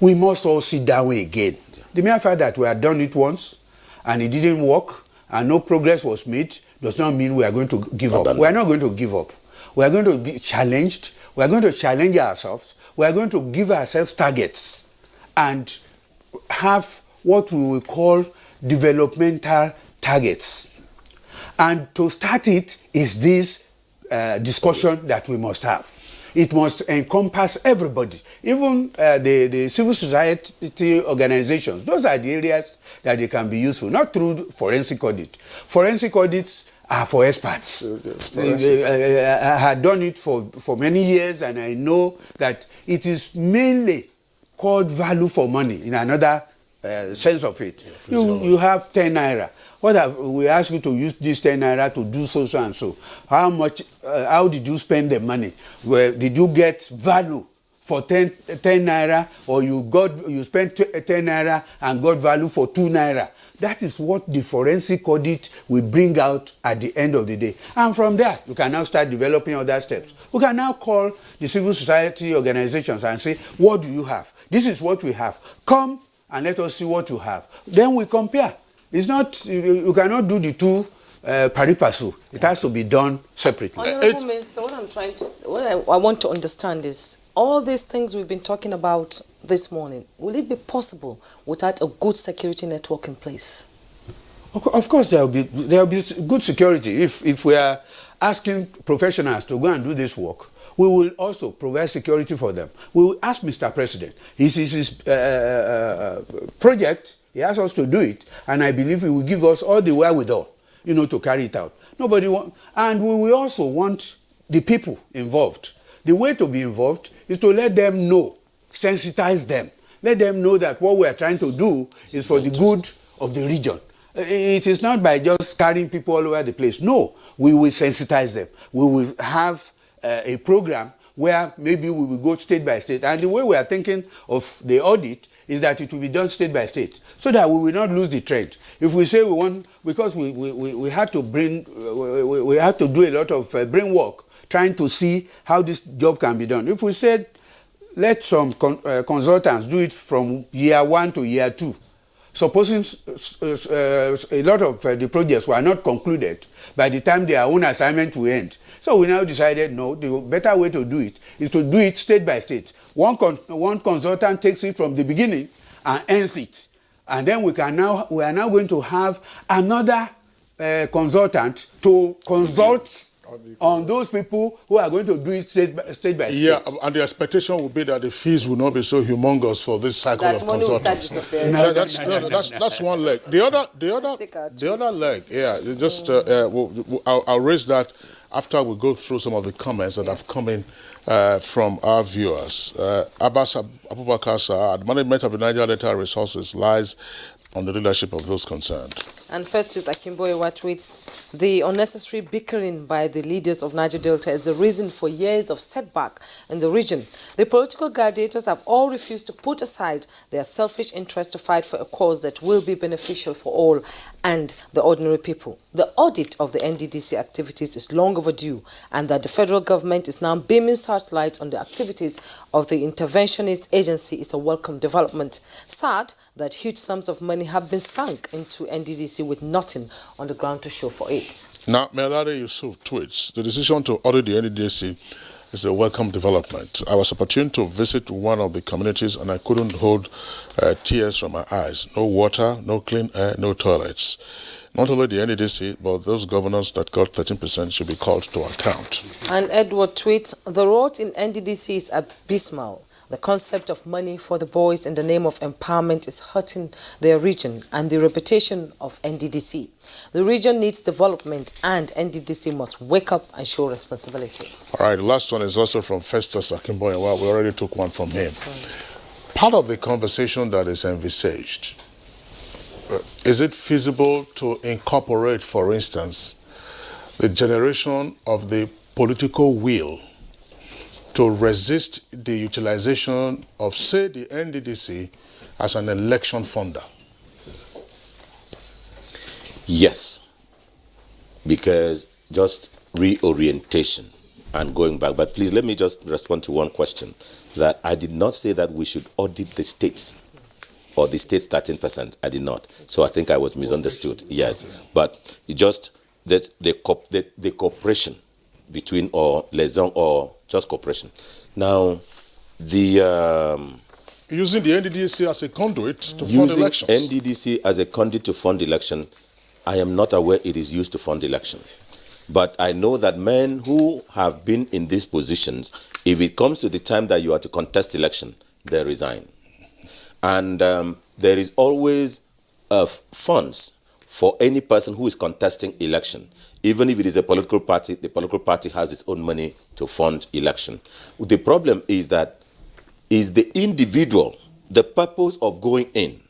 We must all sit down again. The mere fact that we have done it once and it didn't work and no progress was made does not mean we are going to give up. We are not going to give up. We are going to be challenged. We are going to challenge ourselves. We are going to give ourselves targets and have what we will call developmental targets. And to start it is this discussion that we must have. It must encompass everybody, even the civil society organizations. Those are the areas that they can be useful, not through forensic audit. Forensic audits are for experts. I had done it for many years, and I know that it is mainly called value for money in another sense of it. You have 10 naira. We ask you to use this 10 naira to do so and so. How much? How did you spend the money? Did you get value for 10 naira, or you spent 10 naira and got value for 2 naira? That is what the forensic audit will bring out at the end of the day. And from there, you can now start developing other steps. We can now call the civil society organizations and say, what do you have? This is what we have. Come and let us see what you have. Then we compare. It's not, you cannot do the two pari passu. It has to be done separately. Honorable Minister, what I want to understand is, all these things we've been talking about this morning, will it be possible without a good security network in place? Of course, there will be good security. If we are asking professionals to go and do this work, we will also provide security for them. We will ask Mr. President. His project, he asks us to do it, and I believe he will give us all the wherewithal, to carry it out. And we will also want the people involved. The way to be involved is to let them know, sensitize them. Let them know that what we are trying to do is for the good of the region. It is not by just carrying people all over the place. No, we will sensitize them. We will have a program where maybe we will go state by state. And the way we are thinking of the audit is that it will be done state by state, so that we will not lose the trend. If we say we want, because we have to do a lot of brain work trying to see how this job can be done. If we said, let some consultants do it from year 1 to year 2, supposing a lot of the projects were not concluded by the time their own assignment will end. So we now decided, no, the better way to do it is to do it state by state. One consultant takes it from the beginning and ends it. And then we are now going to have another consultant to consult on those people who are going to do it state by state. Yeah, and the expectation will be that the fees will not be so humongous for this cycle of consultants. That's one leg. The other leg, I'll raise that after we go through some of the comments that have come in from our viewers. Abbas Abubakar, the management of the Niger Delta Resources lies on the leadership of those concerned. And first is Akimboyewa tweets, the unnecessary bickering by the leaders of Niger Delta is the reason for years of setback in the region. The political gladiators have all refused to put aside their selfish interest to fight for a cause that will be beneficial for all and the ordinary people. The audit of the NDDC activities is long overdue, and that the federal government is now beaming searchlight on the activities of the interventionist agency is a welcome development. Sad that huge sums of money have been sunk into NDDC with nothing on the ground to show for it. Now, Melade Yusuf tweets, the decision to audit the NDDC is a welcome development. I was opportune to visit one of the communities and I couldn't hold tears from my eyes. No water, no clean air, no toilets. Not only the NDDC, but those governors that got 13% should be called to account. And Edward tweets, the road in NDDC is abysmal. The concept of money for the boys in the name of empowerment is hurting their region and the reputation of NDDC. The region needs development, and NDDC must wake up and show responsibility. All right, the last one is also from Festus Akimboyewa. We already took one from him. Part of the conversation that is envisaged, is it feasible to incorporate, for instance, the generation of the political will to resist the utilization of, say, the NDDC as an election funder? Yes, because just reorientation and going back. But please let me just respond to one question, that I did not say that we should audit the states or the states 13%. I did not. So I think I was misunderstood. Yes, but it just that the cooperation between, or liaison, or just cooperation. Now, the using the NDDC as a conduit to fund elections. Using NDDC as a conduit to fund election, I am not aware it is used to fund election. But I know that men who have been in these positions, if it comes to the time that you are to contest election, they resign. And there is always funds for any person who is contesting election. Even if it is a political party, the political party has its own money to fund election. The problem is that is the individual, the purpose of going in.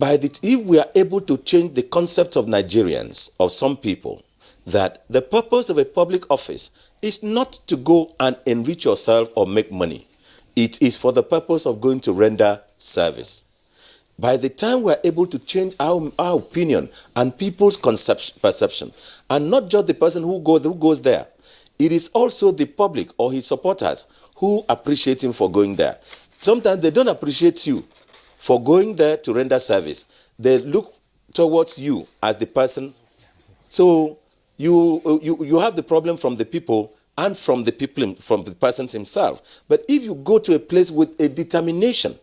If we are able to change the concept of Nigerians, of some people, that the purpose of a public office is not to go and enrich yourself or make money. It is for the purpose of going to render service. By the time we are able to change our opinion and people's perception, and not just the person who goes there, it is also the public or his supporters who appreciate him for going there. Sometimes they don't appreciate you for going there to render service. They look towards you as the person. So you have the problem from the people and from the person himself. But if you go to a place with a determination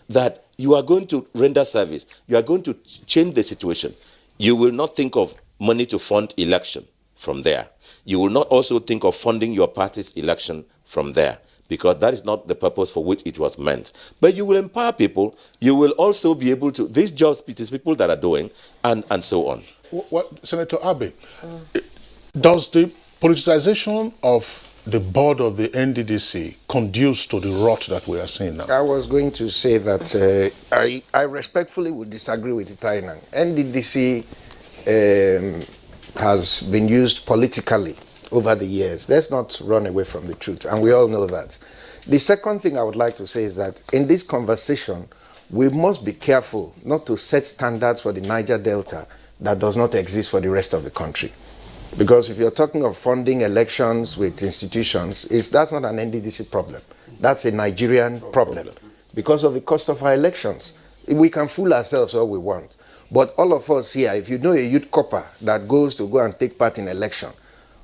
that you are going to render service, you are going to change the situation, you will not think of money to fund election from there. You will not also think of funding your party's election from there, because that is not the purpose for which it was meant. But you will empower people. You will also be able to, these jobs it is people that are doing, and so on. Senator Abe, does the politicization of the board of the NDDC conduce to the rot that we are seeing now? I was going to say that I respectfully would disagree with Itainan. NDDC has been used politically over the years. Let's not run away from the truth, and we all know that. The second thing I would like to say is that in this conversation, we must be careful not to set standards for the Niger Delta that does not exist for the rest of the country. Because if you're talking of funding elections with institutions, that's not an NDDC problem. That's a Nigerian problem because of the cost of our elections. We can fool ourselves all we want. But all of us here, if you know a youth copper that goes to go and take part in election,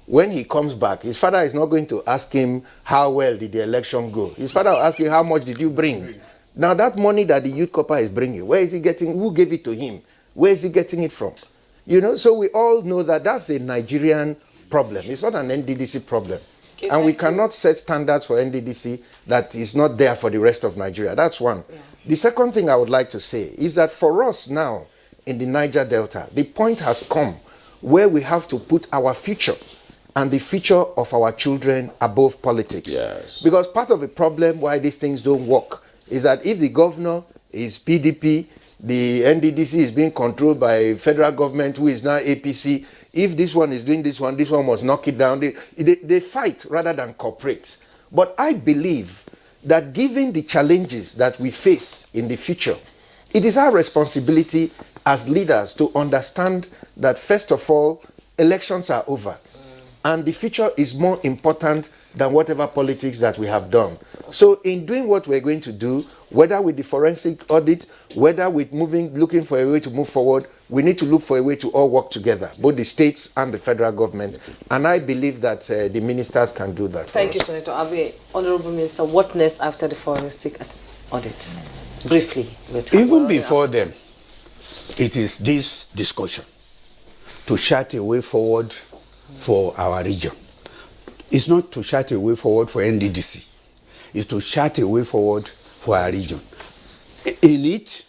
when he comes back, his father is not going to ask him how well did the election go. His father will ask him how much did you bring. Now that money that the youth copper is bringing, where is he getting? Who gave it to him? Where is he getting it from? You know, so we all know that that's a Nigerian problem. It's not an NDDC problem. Okay, and we cannot set standards for NDDC that is not there for the rest of Nigeria. That's one. Yeah. The second thing I would like to say is that for us now in the Niger Delta, the point has come where we have to put our future and the future of our children above politics. Yes. Because part of the problem why these things don't work is that if the governor is PDP, the NDDC is being controlled by federal government, who is now APC. If this one is doing this one must knock it down. They fight rather than cooperate. But I believe that given the challenges that we face in the future, it is our responsibility as leaders to understand that, first of all, elections are over. And the future is more important than whatever politics that we have done. So in doing what we're going to do, whether with the forensic audit, whether with looking for a way to move forward, we need to look for a way to all work together, both the states and the federal government. And I believe that the ministers can do that. Thank you, Senator Abe. Honorable Minister, what next after the forensic audit? Briefly. Even before then, it is this discussion to chart a way forward for our region. It's not to chart a way forward for NDDC. It's to chart a way forward for our region. In it,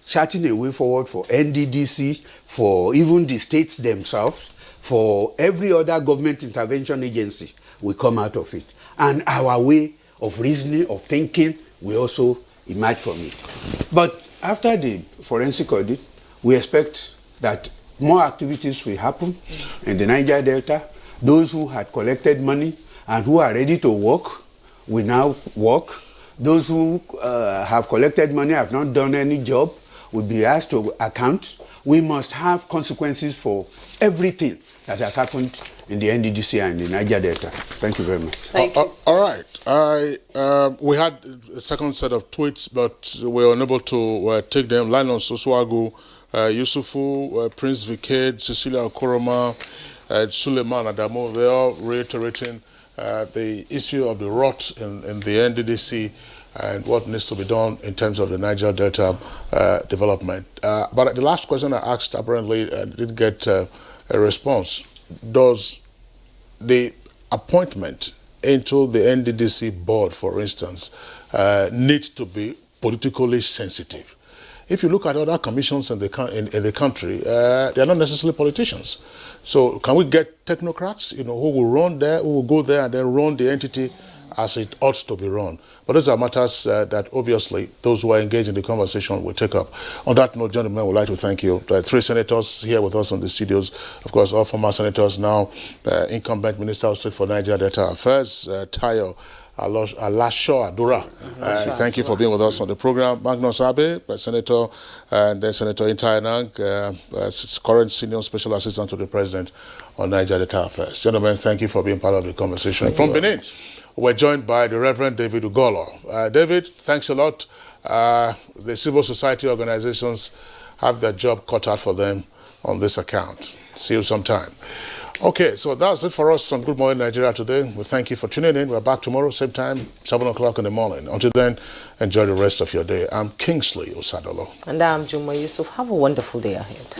charting a way forward for NDDC, for even the states themselves, for every other government intervention agency, will come out of it. And our way of reasoning, of thinking, will also emerge from it. But after the forensic audit, we expect that more activities will happen in the Niger Delta. Those who had collected money and who are ready to work will now work. Those who have collected money, have not done any job, will be asked to account. We must have consequences for everything that has happened in the NDDC and the Niger Delta. Thank you very much. Thank you. All right. We had a second set of tweets, but we were unable to take them. Lionel Soswagu, Yusufu, Prince Viked, Cecilia Okoroma, Suleiman Adamo, they're all reiterating the issue of the rot in the NDDC and what needs to be done in terms of the Niger Delta development. But the last question I asked, apparently, I did get a response. Does the appointment into the NDDC board, for instance, need to be politically sensitive? If you look at other commissions in the country, they are not necessarily politicians. So can we get technocrats, who will run there, who will go there and then run the entity as it ought to be run? But those are matters that obviously those who are engaged in the conversation will take up. On that note, gentlemen, I would like to thank you. There are 3 senators here with us in the studios. Of course, all former senators now. Incumbent Minister of State for Niger Delta Affairs, Tayo Alasho Adura. Thank you for being with us on the program. Magnus Abe, Senator, and then Senator Intayanang, current Senior Special Assistant to the President on Niger Delta Affairs. Gentlemen, thank you for being part of the conversation. From Benin, we're joined by the Reverend David Ugolo. David, thanks a lot. The civil society organizations have their job cut out for them on this account. See you sometime. Okay, so that's it for us on Good Morning Nigeria today. We thank you for tuning in. We're back tomorrow, same time, 7 o'clock in the morning. Until then, enjoy the rest of your day. I'm Kingsley Osadolo. And I'm Juma Yusuf. Have a wonderful day ahead.